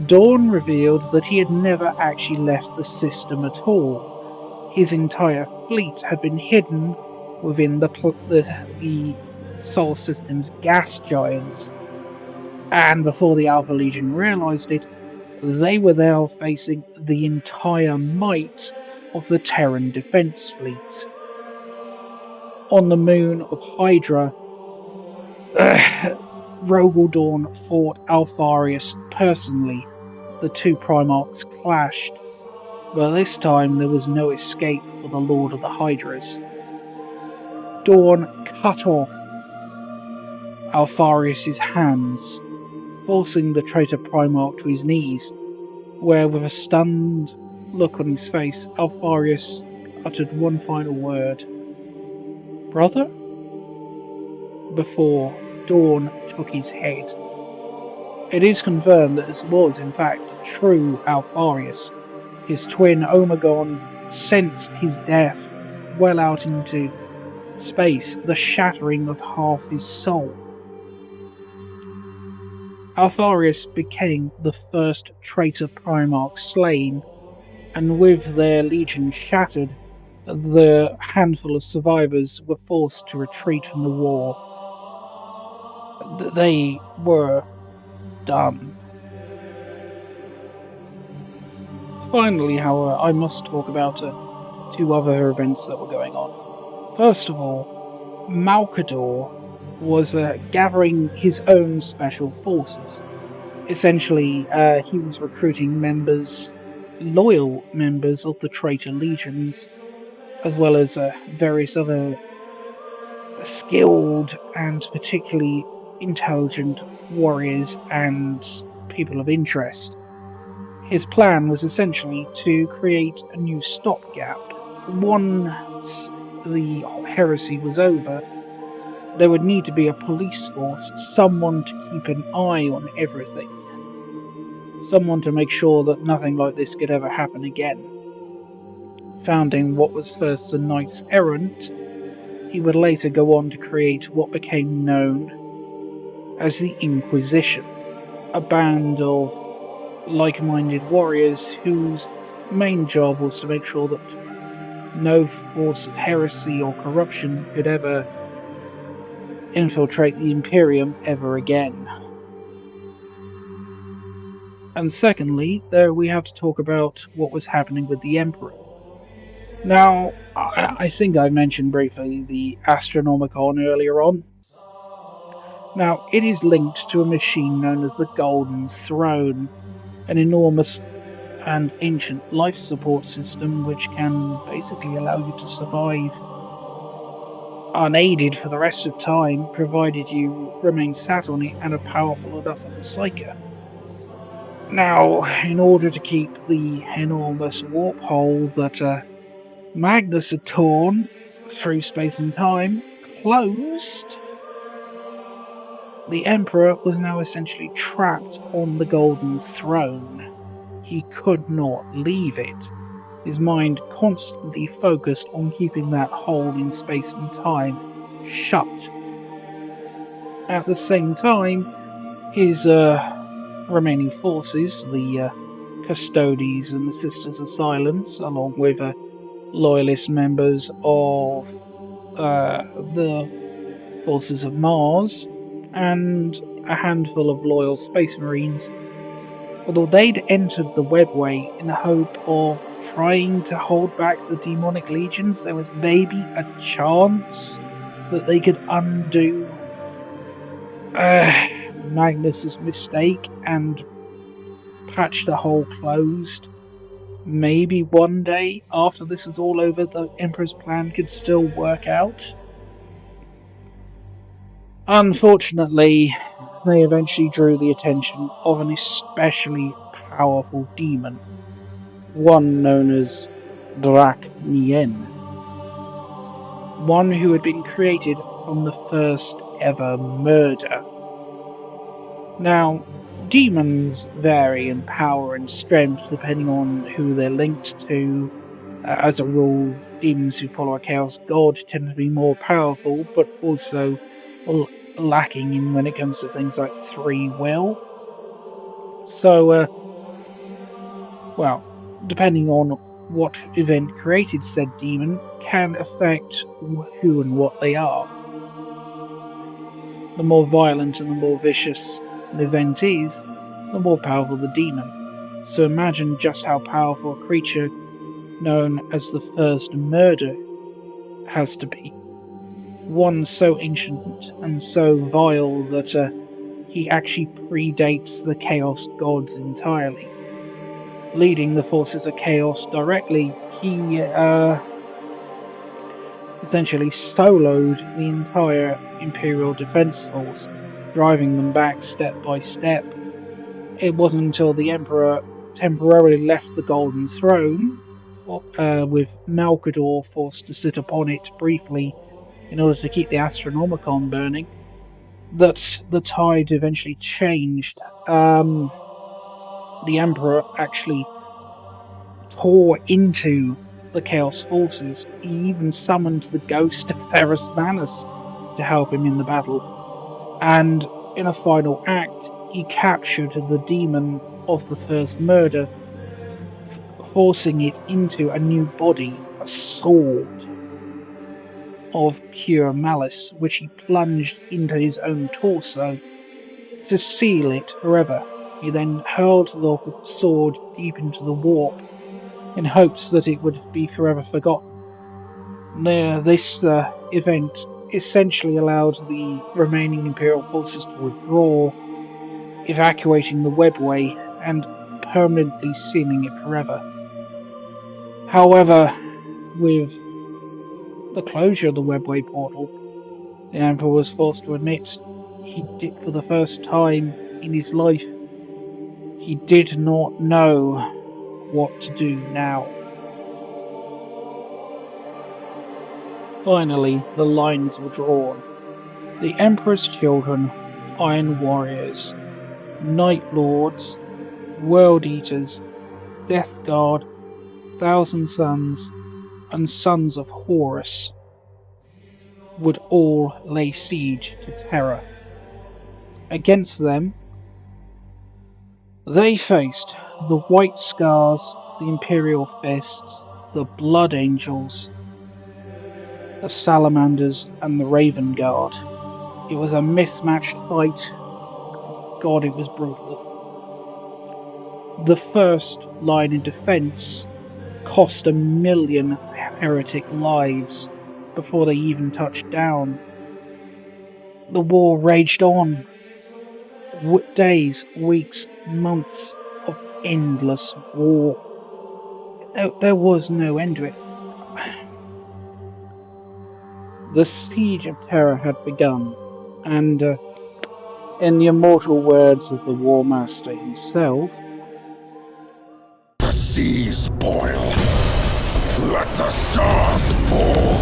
Dawn revealed that he had never actually left the system at all. His entire fleet had been hidden within the Sol System's gas giants, and before the Alpha Legion realized it, they were now facing the entire might of the Terran Defense Fleet. On the moon of Hydra, Dawn fought Alfarius personally. The two Primarchs clashed, but this time there was no escape for the Lord of the Hydras. Dawn cut off Alfarius' hands, forcing the traitor Primarch to his knees, where with a stunned look on his face, Alfarius uttered one final word. "Brother?" Before Dawn took his head. It is confirmed that this was in fact the true Alfarius. His twin Omegon sensed his death well out into space, the shattering of half his soul. Alfarius became the first traitor Primarch slain, and with their legion shattered, the handful of survivors were forced to retreat from the war. They were done. Finally, however, I must talk about two other events that were going on. First of all, Malkador was gathering his own special forces. Essentially, he was recruiting loyal members of the traitor legions, as well as various other skilled and particularly intelligent warriors and people of interest. His plan was essentially to create a new stopgap. Once the heresy was over, there would need to be a police force, someone to keep an eye on everything. Someone to make sure that nothing like this could ever happen again. Founding what was first the Knights Errant, he would later go on to create what became known as the Inquisition, a band of like-minded warriors whose main job was to make sure that no force of heresy or corruption could ever infiltrate the Imperium ever again. And secondly, there we have to talk about what was happening with the Emperor. Now, I think I mentioned briefly the Astronomicon earlier on. Now, it is linked to a machine known as the Golden Throne, an enormous and ancient life support system which can basically allow you to survive unaided for the rest of time, provided you remain sat on it and are powerful enough of a psyker. Now, in order to keep the enormous warp hole that Magnus had torn through space and time closed, the Emperor was now essentially trapped on the Golden Throne. He could not leave it. His mind constantly focused on keeping that hole in space and time shut. At the same time, his remaining forces, the Custodes and the Sisters of Silence, along with loyalist members of the forces of Mars, and a handful of loyal Space Marines, although they'd entered the webway in the hope of trying to hold back the demonic legions, there was maybe a chance that they could undo Magnus's mistake and patch the hole closed. Maybe one day, after this was all over, the Emperor's plan could still work out. Unfortunately, they eventually drew the attention of an especially powerful demon, one known as Drak Nien, one who had been created from the first ever murder. Now, demons vary in power and strength depending on who they're linked to. As a rule, demons who follow a chaos god tend to be more powerful, but also lacking in when it comes to things like free will. So, well, depending on what event created said demon, can affect who and what they are. The more violent and the more vicious an event is, the more powerful the demon. So imagine just how powerful a creature known as the First Murder has to be. One so ancient and so vile that he actually predates the Chaos Gods entirely. Leading the forces of Chaos directly, he essentially soloed the entire Imperial Defense Force, driving them back step by step. It wasn't until the Emperor temporarily left the Golden Throne, with Malkador forced to sit upon it briefly in order to keep the Astronomicon burning, that the tide eventually changed. The Emperor actually tore into the Chaos forces. He even summoned the ghost of Ferrus Manus to help him in the battle. And in a final act, he captured the demon of the First Murder, forcing it into a new body, a sword of pure malice, which he plunged into his own torso to seal it forever. He then hurled the sword deep into the warp in hopes that it would be forever forgotten. This event essentially allowed the remaining Imperial forces to withdraw, evacuating the webway and permanently sealing it forever. However, with the closure of the webway portal, the Emperor was forced to admit he did, for the first time in his life, he did not know what to do now. Finally, the lines were drawn. The Emperor's children, Iron Warriors, Night Lords, World Eaters, Death Guard, Thousand Sons, and Sons of Horus, would all lay siege to Terra. Against them, they faced the White Scars, the Imperial Fists, the Blood Angels, the Salamanders, and the Raven Guard. It was a mismatched fight. God, it was brutal. The first line of defense cost 1 million heretic lives before they even touched down. The war raged on. Days, weeks, months of endless war. There was no end to it. The siege of Terra had begun, and in the immortal words of the War Master himself, The seas boil. Let the stars fall.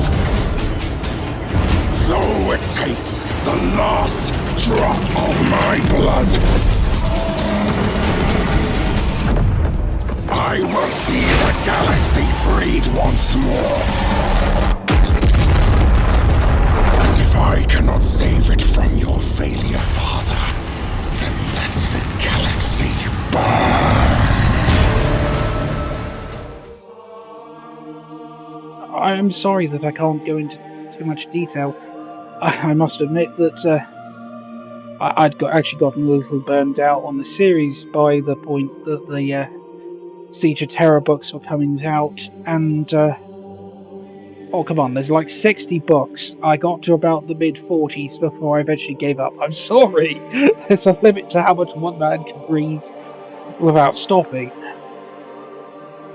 Though it takes the last drop of my blood, I will see the galaxy freed once more. And if I cannot save it from your failure, Father, then let the galaxy burn. I'm sorry that I can't go into too much detail. I must admit that Actually gotten a little burned out on the series by the point that the Siege of Terror books were coming out, and oh come on, there's like 60 books. I got to about the mid 40s before I eventually gave up. I'm sorry, there's a limit to how much one man can read without stopping.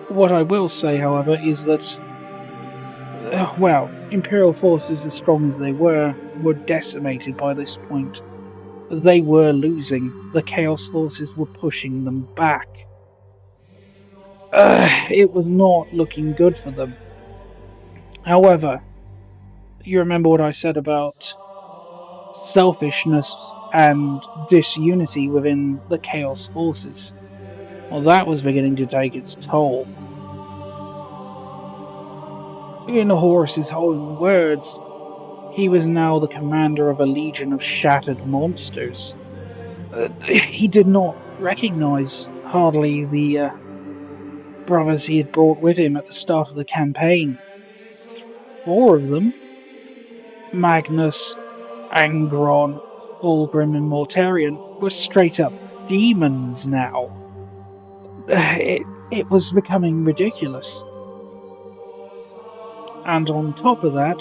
What I will say, however, is that well, Imperial forces, as strong as they were decimated by this point. They were losing. The Chaos forces were pushing them back. It was not looking good for them. However, you remember what I said about selfishness and disunity within the Chaos forces? Well, that was beginning to take its toll. In Horus's own words, he was now the commander of a legion of shattered monsters. He did not recognize hardly the brothers he had brought with him at the start of the campaign. Four of them, Magnus, Angron, Fulgrim, and Mortarion, were straight up demons now. It was becoming ridiculous. And on top of that,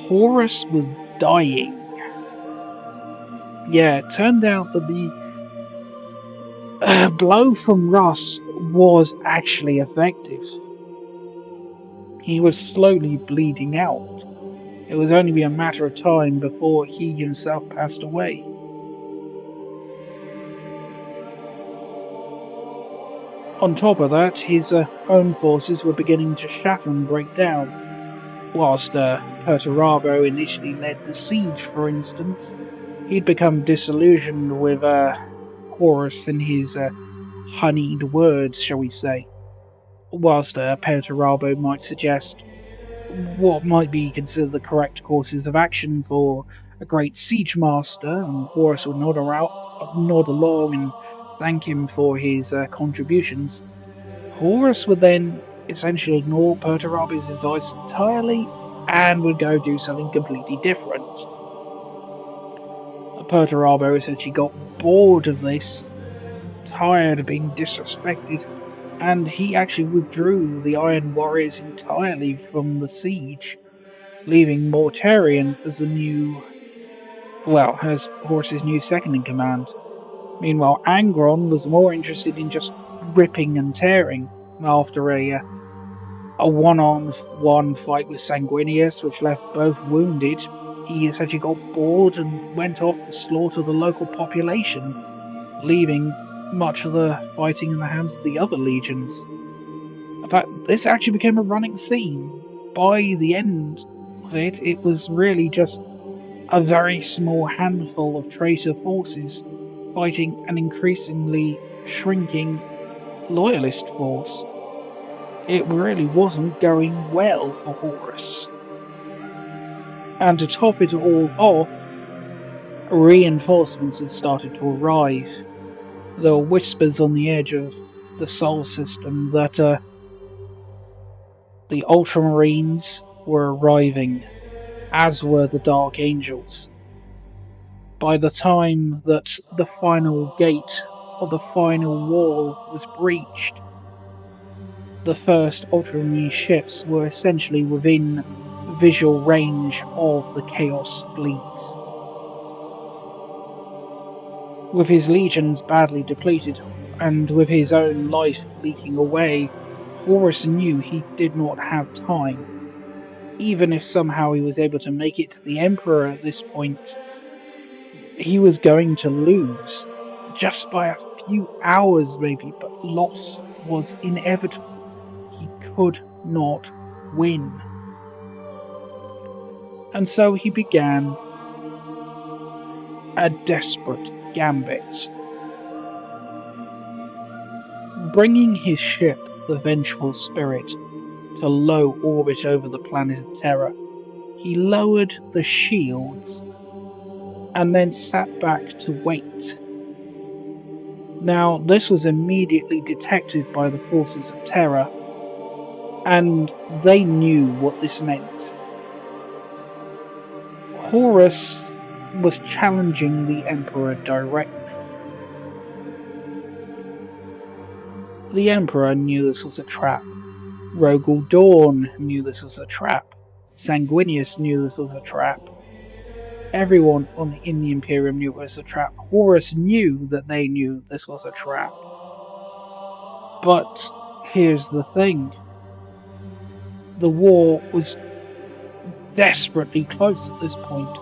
Horus was dying. Yeah, it turned out that the blow from Russ was actually effective. He was slowly bleeding out. It would only be a matter of time before he himself passed away. On top of that, his own forces were beginning to shatter and break down. Whilst Perturabo initially led the siege, for instance, he'd become disillusioned with Horus and his honeyed words, shall we say. Whilst Perturabo might suggest what might be considered the correct courses of action for a great siege master, and Horus would nod along and thank him for his contributions. Horus would then essentially ignore Perturabi's advice entirely and would go do something completely different. Perturabo essentially got bored of this, tired of being disrespected, and he actually withdrew the Iron Warriors entirely from the siege, leaving Mortarion as as Horus's new second in command. Meanwhile, Angron was more interested in just ripping and tearing after a one-on-one fight with Sanguinius, which left both wounded. He essentially got bored and went off to slaughter the local population, leaving much of the fighting in the hands of the other legions. In fact, this actually became a running theme. By the end of it, it was really just a very small handful of traitor forces fighting an increasingly shrinking loyalist force. It really wasn't going well for Horus. And to top it all off, reinforcements had started to arrive. There were whispers on the edge of the Sol system that the Ultramarines were arriving, as were the Dark Angels. By the time that the final gate or the final wall was breached, the first Ultramarine ships were essentially within visual range of the Chaos fleet. With his legions badly depleted, and with his own life leaking away, Horus knew he did not have time. Even if somehow he was able to make it to the Emperor at this point, he was going to lose. Just by a few hours maybe, but loss was inevitable. He could not win. And so he began a desperate gambit. Bringing his ship, the Vengeful Spirit, to low orbit over the planet of Terra, he lowered the shields and then sat back to wait. Now, this was immediately detected by the forces of Terra, and they knew what this meant. Horus was challenging the Emperor directly. The Emperor knew this was a trap. Rogel Dawn knew this was a trap. Sanguinius knew this was a trap. Everyone in the Imperium knew it was a trap. Horus knew that they knew this was a trap. But here's the thing. The war was desperately close at this point.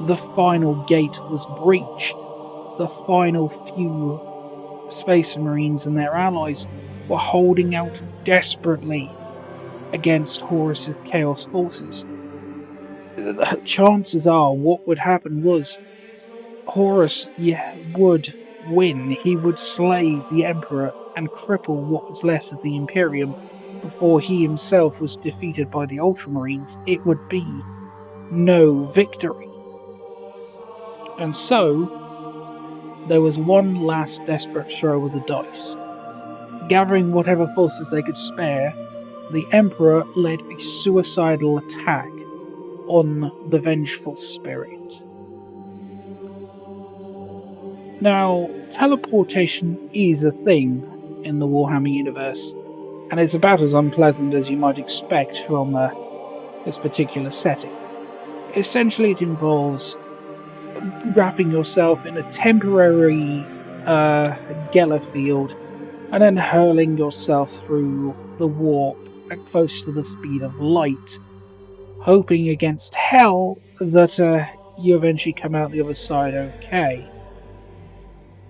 The final gate was breached. The final few Space Marines and their allies were holding out desperately against Horus's Chaos forces. Chances are what would happen was Horus, yeah, would win. He would slay the Emperor and cripple what was left of the Imperium before he himself was defeated by the Ultramarines. It would be no victory. And so, there was one last desperate throw of the dice. Gathering whatever forces they could spare, the Emperor led a suicidal attack on the vengeful spirit. Now, teleportation is a thing in the Warhammer universe, and it's about as unpleasant as you might expect from this particular setting. Essentially, it involves wrapping yourself in a temporary Geller field and then hurling yourself through the warp at close to the speed of light, hoping against hell that you eventually come out the other side okay.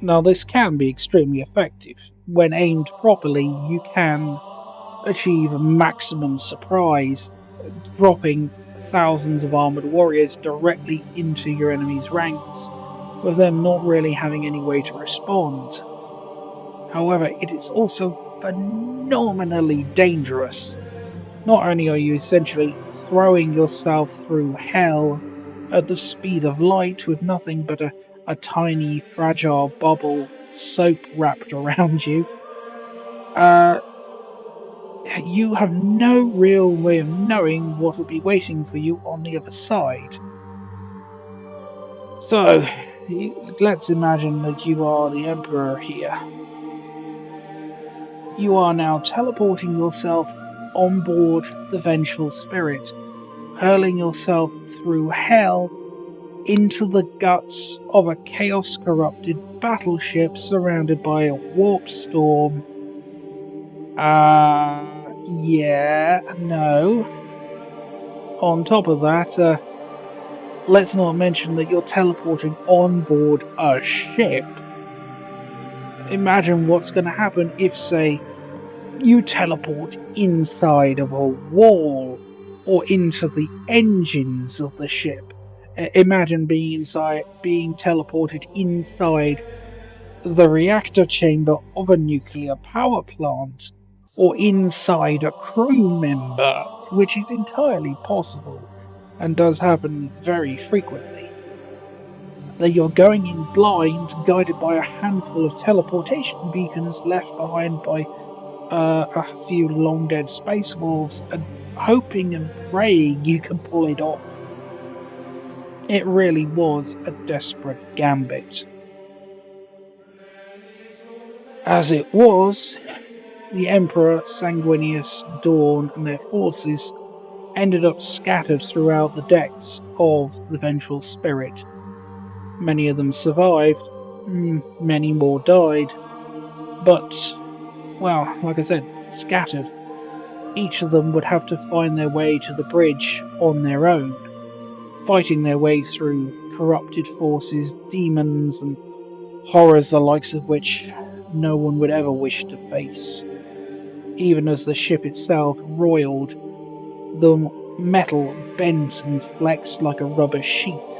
Now, this can be extremely effective. When aimed properly, you can achieve maximum surprise, dropping thousands of armored warriors directly into your enemy's ranks, with them not really having any way to respond. However, it is also phenomenally dangerous. Not only are you essentially throwing yourself through hell at the speed of light with nothing but a tiny, fragile bubble of soap wrapped around you, uh, you have no real way of knowing what will be waiting for you on the other side. So, let's imagine that you are the Emperor here. You are now teleporting yourself on board the Vengeful Spirit, hurling yourself through hell into the guts of a chaos-corrupted battleship surrounded by a warp storm. Yeah, no. On top of that, let's not mention that you're teleporting on board a ship. Imagine what's going to happen if, say, you teleport inside of a wall or into the engines of the ship. Imagine being teleported inside the reactor chamber of a nuclear power plant, or inside a crew member, which is entirely possible and does happen very frequently. That you're going in blind, guided by a handful of teleportation beacons left behind by a few long dead space wolves, and hoping and praying you can pull it off. It really was a desperate gambit. As it was, the Emperor, Sanguinius, Dawn, and their forces ended up scattered throughout the decks of the Vengeful Spirit. Many of them survived, many more died, but, well, like I said, scattered. Each of them would have to find their way to the bridge on their own, fighting their way through corrupted forces, demons, and horrors the likes of which no one would ever wish to face. Even as the ship itself roiled, the metal bent and flexed like a rubber sheet,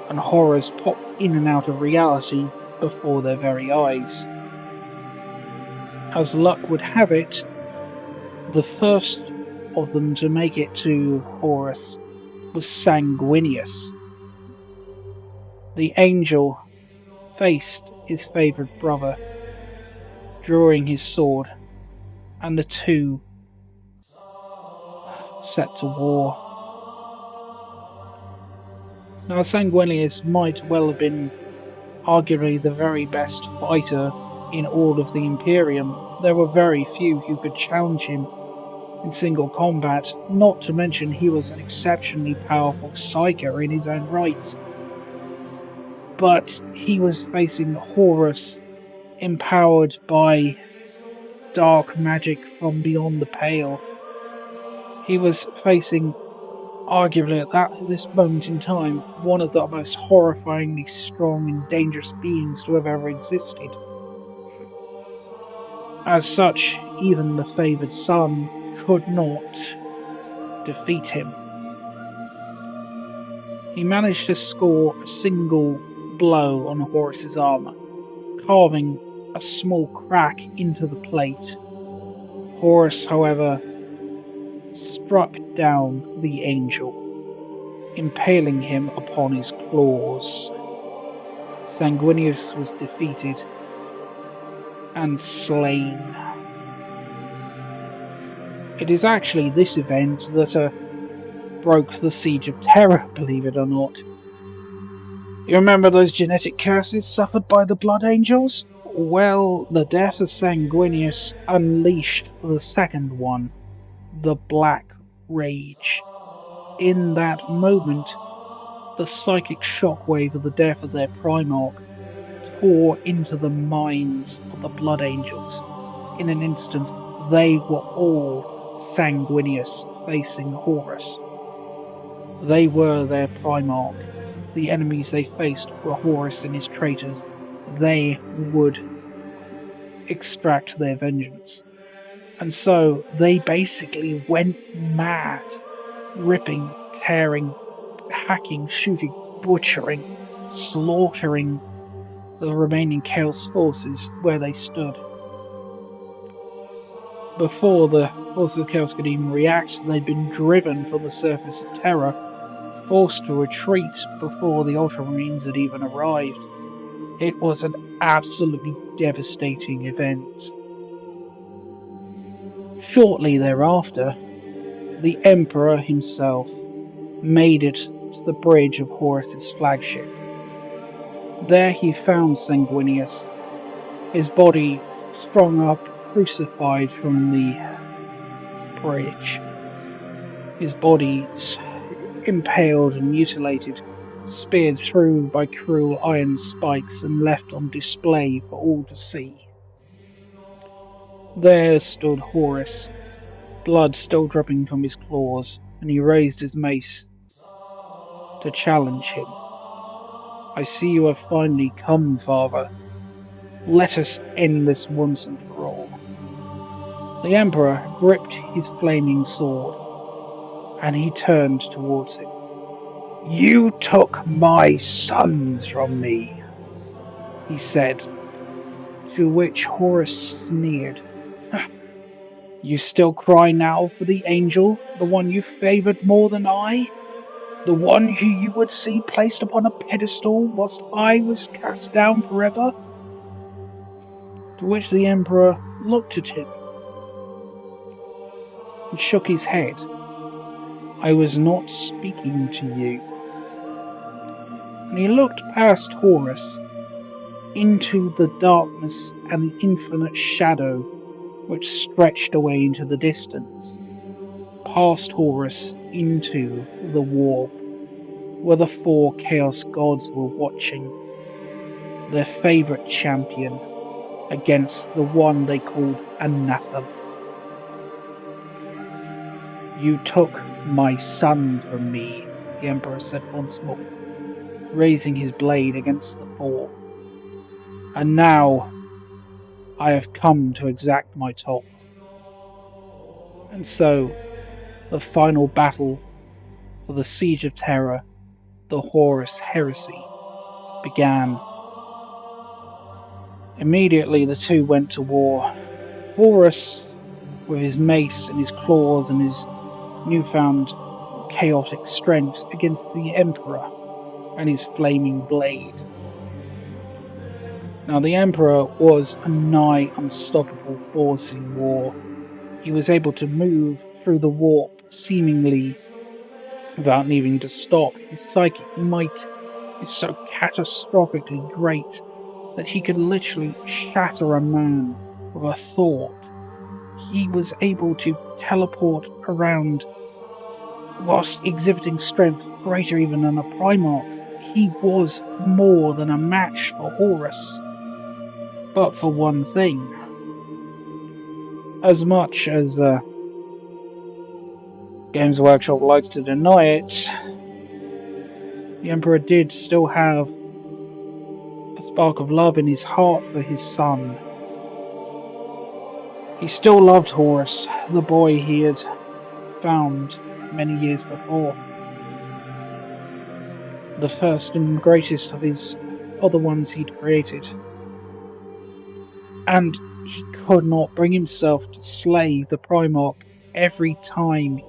and horrors popped in and out of reality before their very eyes. As luck would have it, the first of them to make it to Horus was Sanguinius. The angel faced his favoured brother, drawing his sword, and the two set to war. Now, Sanguinius might well have been arguably the very best fighter in all of the Imperium. There were very few who could challenge him in single combat, not to mention he was an exceptionally powerful psyker in his own right. But he was facing Horus, empowered by dark magic from beyond the pale. He was facing, arguably at this moment in time, one of the most horrifyingly strong and dangerous beings to have ever existed. As such, even the favoured son could not defeat him. He managed to score a single blow on Horus's armour, carving a small crack into the plate. Horus, however, struck down the angel, impaling him upon his claws. Sanguinius was defeated and slain. It is actually this event that broke the Siege of Terror, believe it or not. You remember those genetic curses suffered by the Blood Angels? Well, the death of Sanguinius unleashed the second one, the Black Rage. In that moment, the psychic shockwave of the death of their Primarch tore into the minds of the Blood Angels. In an instant, they were all Sanguinius facing Horus. They were their Primarch. The enemies they faced were Horus and his traitors. They would extract their vengeance. And so they basically went mad, ripping, tearing, hacking, shooting, butchering, slaughtering the remaining Chaos forces where they stood. Before the forces of Chaos could even react, they'd been driven from the surface of Terra, forced to retreat before the Ultramarines had even arrived. It was an absolutely devastating event. Shortly thereafter, the Emperor himself made it to the bridge of Horus's flagship. There he found Sanguinius, his body strung up, crucified from the bridge, his body impaled and mutilated, speared through by cruel iron spikes and left on display for all to see. There stood Horus, blood still dropping from his claws, and he raised his mace to challenge him. I see you have finally come, Father. Let us end this once and for all. The Emperor gripped his flaming sword, and he turned towards him. You took my sons from me, he said, to which Horus sneered. You still cry now for the angel, the one you favoured more than I? The one who you would see placed upon a pedestal whilst I was cast down forever? To which the Emperor looked at him and shook his head. I was not speaking to you. And he looked past Horus into the darkness and the infinite shadow which stretched away into the distance, past Horus into the warp, where the four Chaos Gods were watching, their favourite champion against the one they called Anathema. You took my son from me, the Emperor said once more, raising his blade against the four. And now I have come to exact my toll. And so the final battle for the Siege of Terror, the Horus Heresy, began. Immediately the two went to war. Horus, with his mace and his claws and his newfound chaotic strength, against the Emperor and his flaming blade. Now the Emperor was a nigh unstoppable force in war. He was able to move through the warp seemingly without needing to stop. His psychic might is so catastrophically great that he could literally shatter a man with a thought. He was able to teleport around whilst exhibiting strength greater even than a Primarch. He was more than a match for Horus. But for one thing, as much as Games Workshop likes to deny it, the Emperor did still have a spark of love in his heart for his son. He still loved Horus, the boy he had found many years before, the first and greatest of his other ones he'd created. And he could not bring himself to slay the Primarch. Every time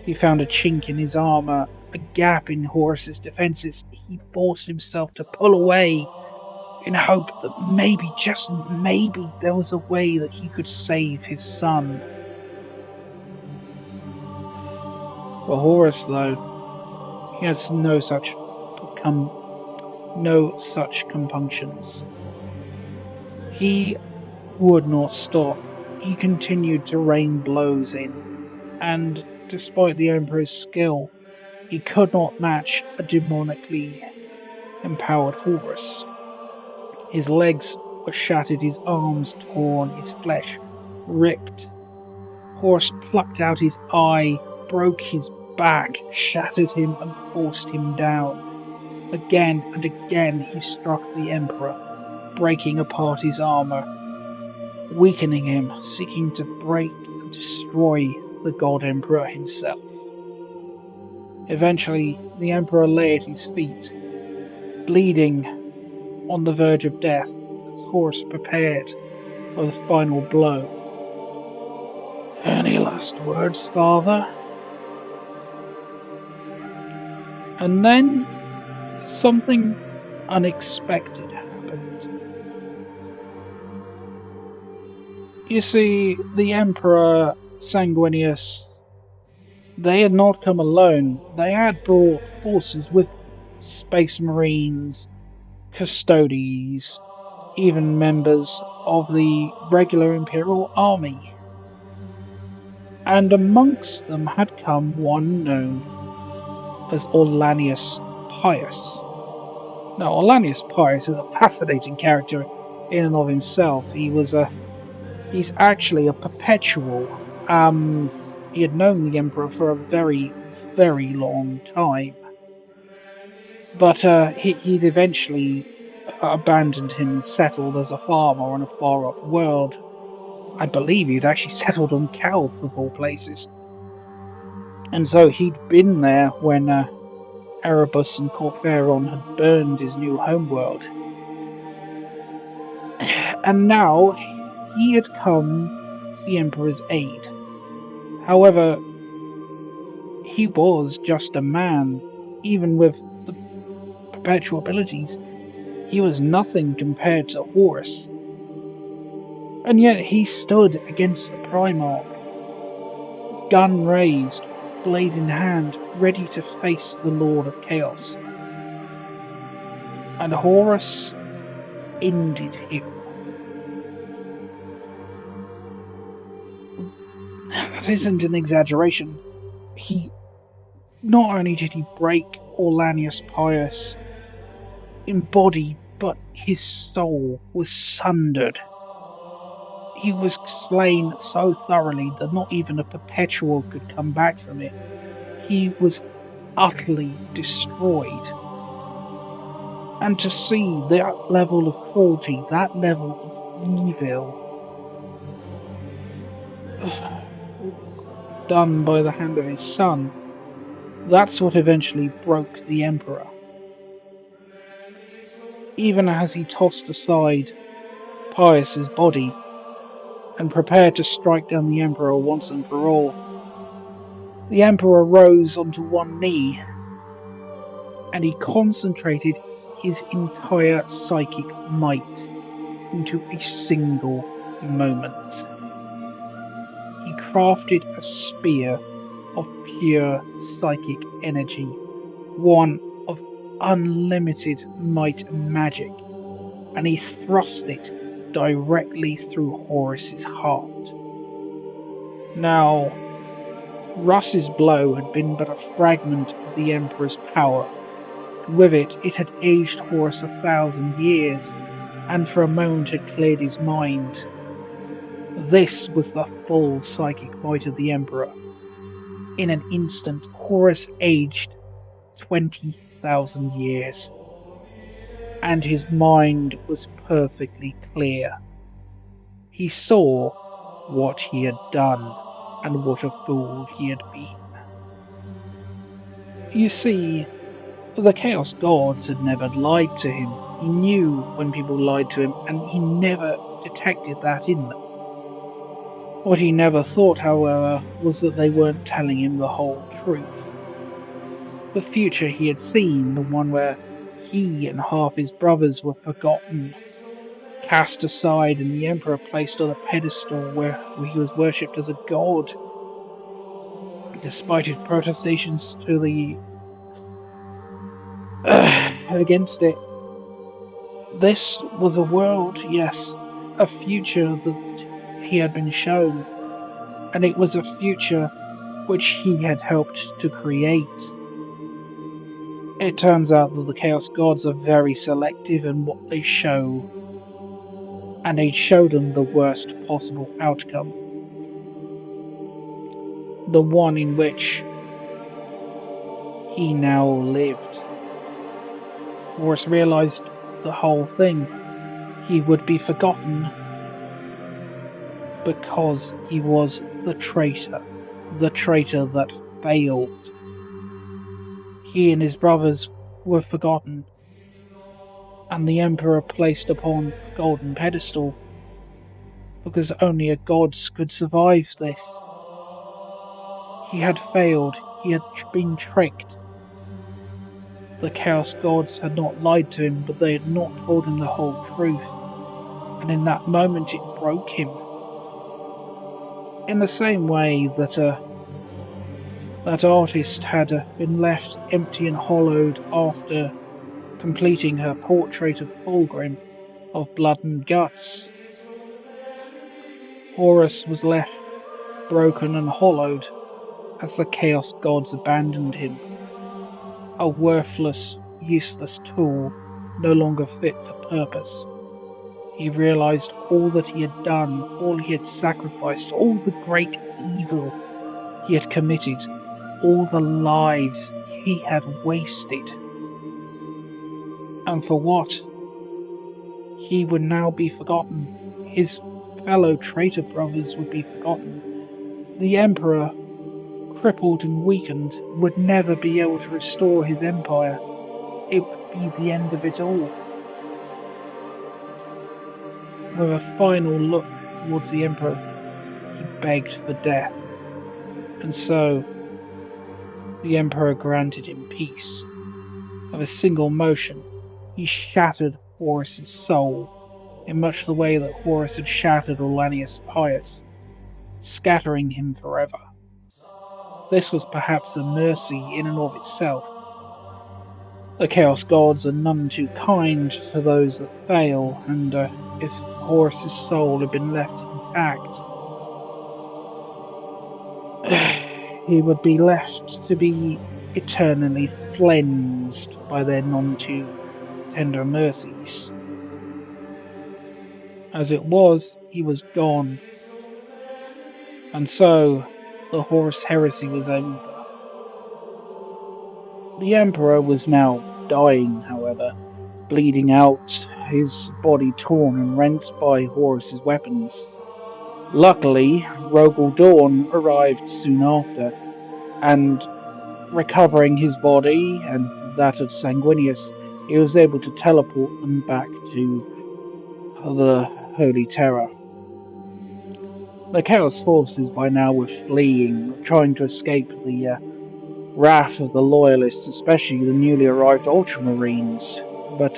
he found a chink in his armor, a gap in Horus's defenses, he forced himself to pull away in hope that maybe, just maybe, there was a way that he could save his son. For Horus, though, he has no such compunctions. He would not stop. He continued to rain blows in, and despite the Emperor's skill, he could not match a demonically empowered Horus. His legs were shattered, his arms torn, his flesh ripped. Horus plucked out his eye, broke his back, shattered him, and forced him down. Again and again he struck the Emperor, breaking apart his armor, weakening him, seeking to break and destroy the God Emperor himself. Eventually, the Emperor lay at his feet, bleeding on the verge of death as Horus prepared for the final blow. Any last words, Father? And then something unexpected happened. You see, the Emperor Sanguinius, they had not come alone. They had brought forces with them. Space Marines, Custodes, even members of the regular Imperial Army. And amongst them had come one known as Orlanius Pius. Now, Orlanius Pius is a fascinating character in and of himself. He's actually a perpetual. He had known the Emperor for a very, very long time. But he'd eventually abandoned him and settled as a farmer on a far-off world. I believe he'd actually settled on Calf, of all places. And so he'd been there when Erebus and Corferon had burned his new homeworld. And now he had come to the Emperor's aid. However, he was just a man. Even with the perpetual abilities, he was nothing compared to Horus. And yet he stood against the Primarch, gun raised, blade in hand, ready to face the Lord of Chaos. And Horus ended him. That isn't an exaggeration. Not only did he break Orlanius Pius in body, but his soul was sundered. He was slain so thoroughly that not even a perpetual could come back from it. He was utterly destroyed. And to see that level of cruelty, that level of evil done by the hand of his son, that's what eventually broke the Emperor. Even as he tossed aside Pius's body and prepared to strike down the Emperor once and for all, the Emperor rose onto one knee and he concentrated his entire psychic might into a single moment. He crafted a spear of pure psychic energy, one of unlimited might and magic, and he thrust it directly through Horus's heart. Now, Russ's blow had been but a fragment of the Emperor's power, and with it had aged Horus 1,000 years, and for a moment had cleared his mind. This was the full psychic might of the Emperor. In an instant, Horus aged 20,000 years, and his mind was perfectly clear. He saw what he had done, and what a fool he had been. You see, the Chaos Gods had never lied to him. He knew when people lied to him, and he never detected that in them. What he never thought, however, was that they weren't telling him the whole truth. The future he had seen, the one where he and half his brothers were forgotten, cast aside, and the Emperor placed on a pedestal where he was worshipped as a god, despite his protestations to the against it. This was a world, yes, a future that he had been shown, and it was a future which he had helped to create. It turns out that the Chaos Gods are very selective in what they show, and they showed him the worst possible outcome. The one in which he now lived. Horus realized the whole thing. He would be forgotten because he was the traitor that failed. He and his brothers were forgotten, and the Emperor placed upon a golden pedestal, because only a god could survive this. He had failed, he had been tricked. The Chaos Gods had not lied to him, but they had not told him the whole truth, and in that moment it broke him. In the same way that that artist had been left empty and hollowed after completing her portrait of Fulgrim of blood and guts, Horus was left broken and hollowed as the Chaos Gods abandoned him, a worthless, useless tool, no longer fit for purpose. He realized all that he had done, all he had sacrificed, all the great evil he had committed, all the lives he had wasted. And for what? He would now be forgotten. His fellow traitor brothers would be forgotten. The Emperor, crippled and weakened, would never be able to restore his empire. It would be the end of it all. With a final look towards the Emperor, he begged for death. And so, the Emperor granted him peace. Of a single motion, he shattered Horus's soul, in much the way that Horus had shattered Orlanius Pius, scattering him forever. This was perhaps a mercy in and of itself. The Chaos Gods are none too kind to those that fail, and if Horus's soul had been left intact, he would be left to be eternally cleansed by their none too tender mercies. As it was, he was gone, and so the Horus Heresy was over. The Emperor was now dying, however, bleeding out, his body torn and rent by Horus's weapons. Luckily, Rogel Dawn arrived soon after, and recovering his body and that of Sanguinius, he was able to teleport them back to the Holy Terror. The Chaos forces by now were fleeing, trying to escape the wrath of the Loyalists, especially the newly arrived Ultramarines. But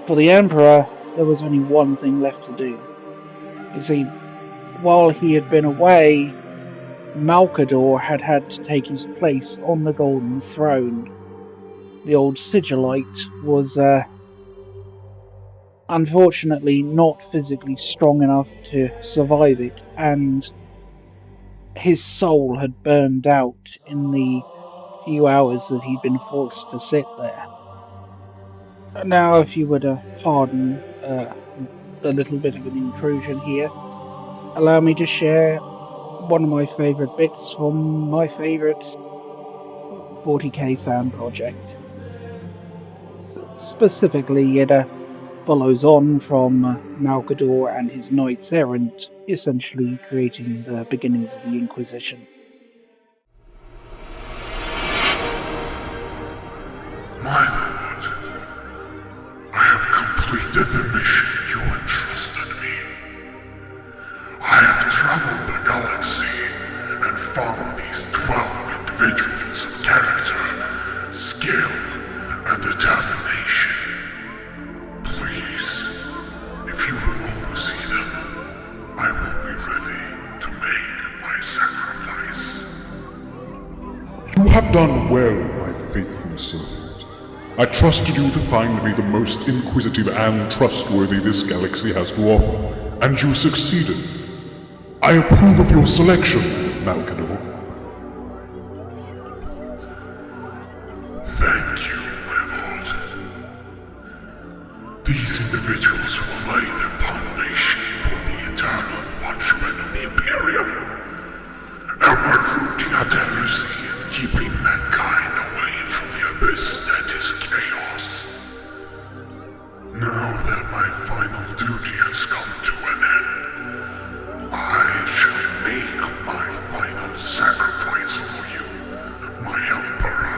for the Emperor, there was only one thing left to do. You see, while he had been away, Malkador had to take his place on the Golden Throne. The old Sigillite was unfortunately not physically strong enough to survive it, and his soul had burned out in the few hours that he'd been forced to sit there. Now, if you would pardon the little bit of an intrusion here, allow me to share one of my favourite bits from my favourite 40k fan project. Specifically, it follows on from Malkador and his knights errant, essentially creating the beginnings of the Inquisition. My lord, I have completed the mission you entrusted me. I have traveled the galaxy and found these 12 individuals of character, skill, and determination. Please, if you will oversee them, I will be ready to make my sacrifice. You have done well, my faithful servant. I trusted you to find me the most inquisitive and trustworthy this galaxy has to offer, and you succeeded. I approve of your selection, Malkador. Thank you, my lord. These individuals will lay the foundation for the eternal watchmen of the Imperium, ever rooting out heresy and keeping mankind away from the abyss that is chaos. Now that my final duty has come to an end, I shall make my final sacrifice for you, my Emperor.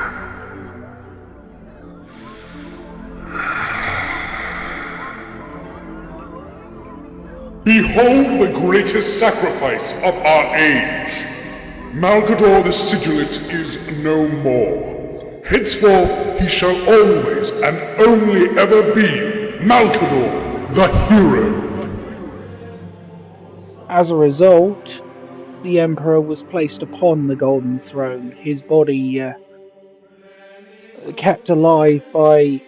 Behold the greatest sacrifice of our age! Malkador the Sigillite is no more. Henceforth he shall always and only ever be Malkador the hero. As a result, the Emperor was placed upon the Golden Throne, his body kept alive by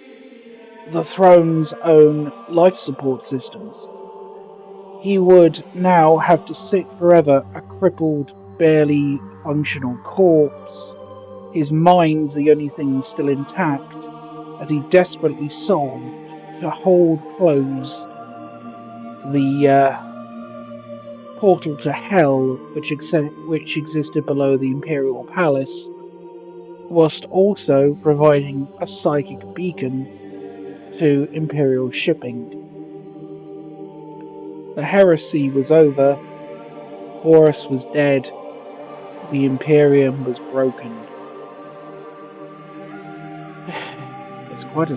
the throne's own life support systems. He would now have to sit forever a crippled, barely functional corpse, his mind the only thing still intact, as he desperately solved to hold closed the portal to hell which existed below the Imperial Palace, whilst also providing a psychic beacon to Imperial shipping. The heresy was over, Horus was dead, the Imperium was broken. It's quite a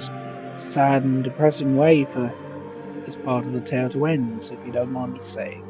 sad and depressing way for this part of the tale to end, if you don't mind me saying.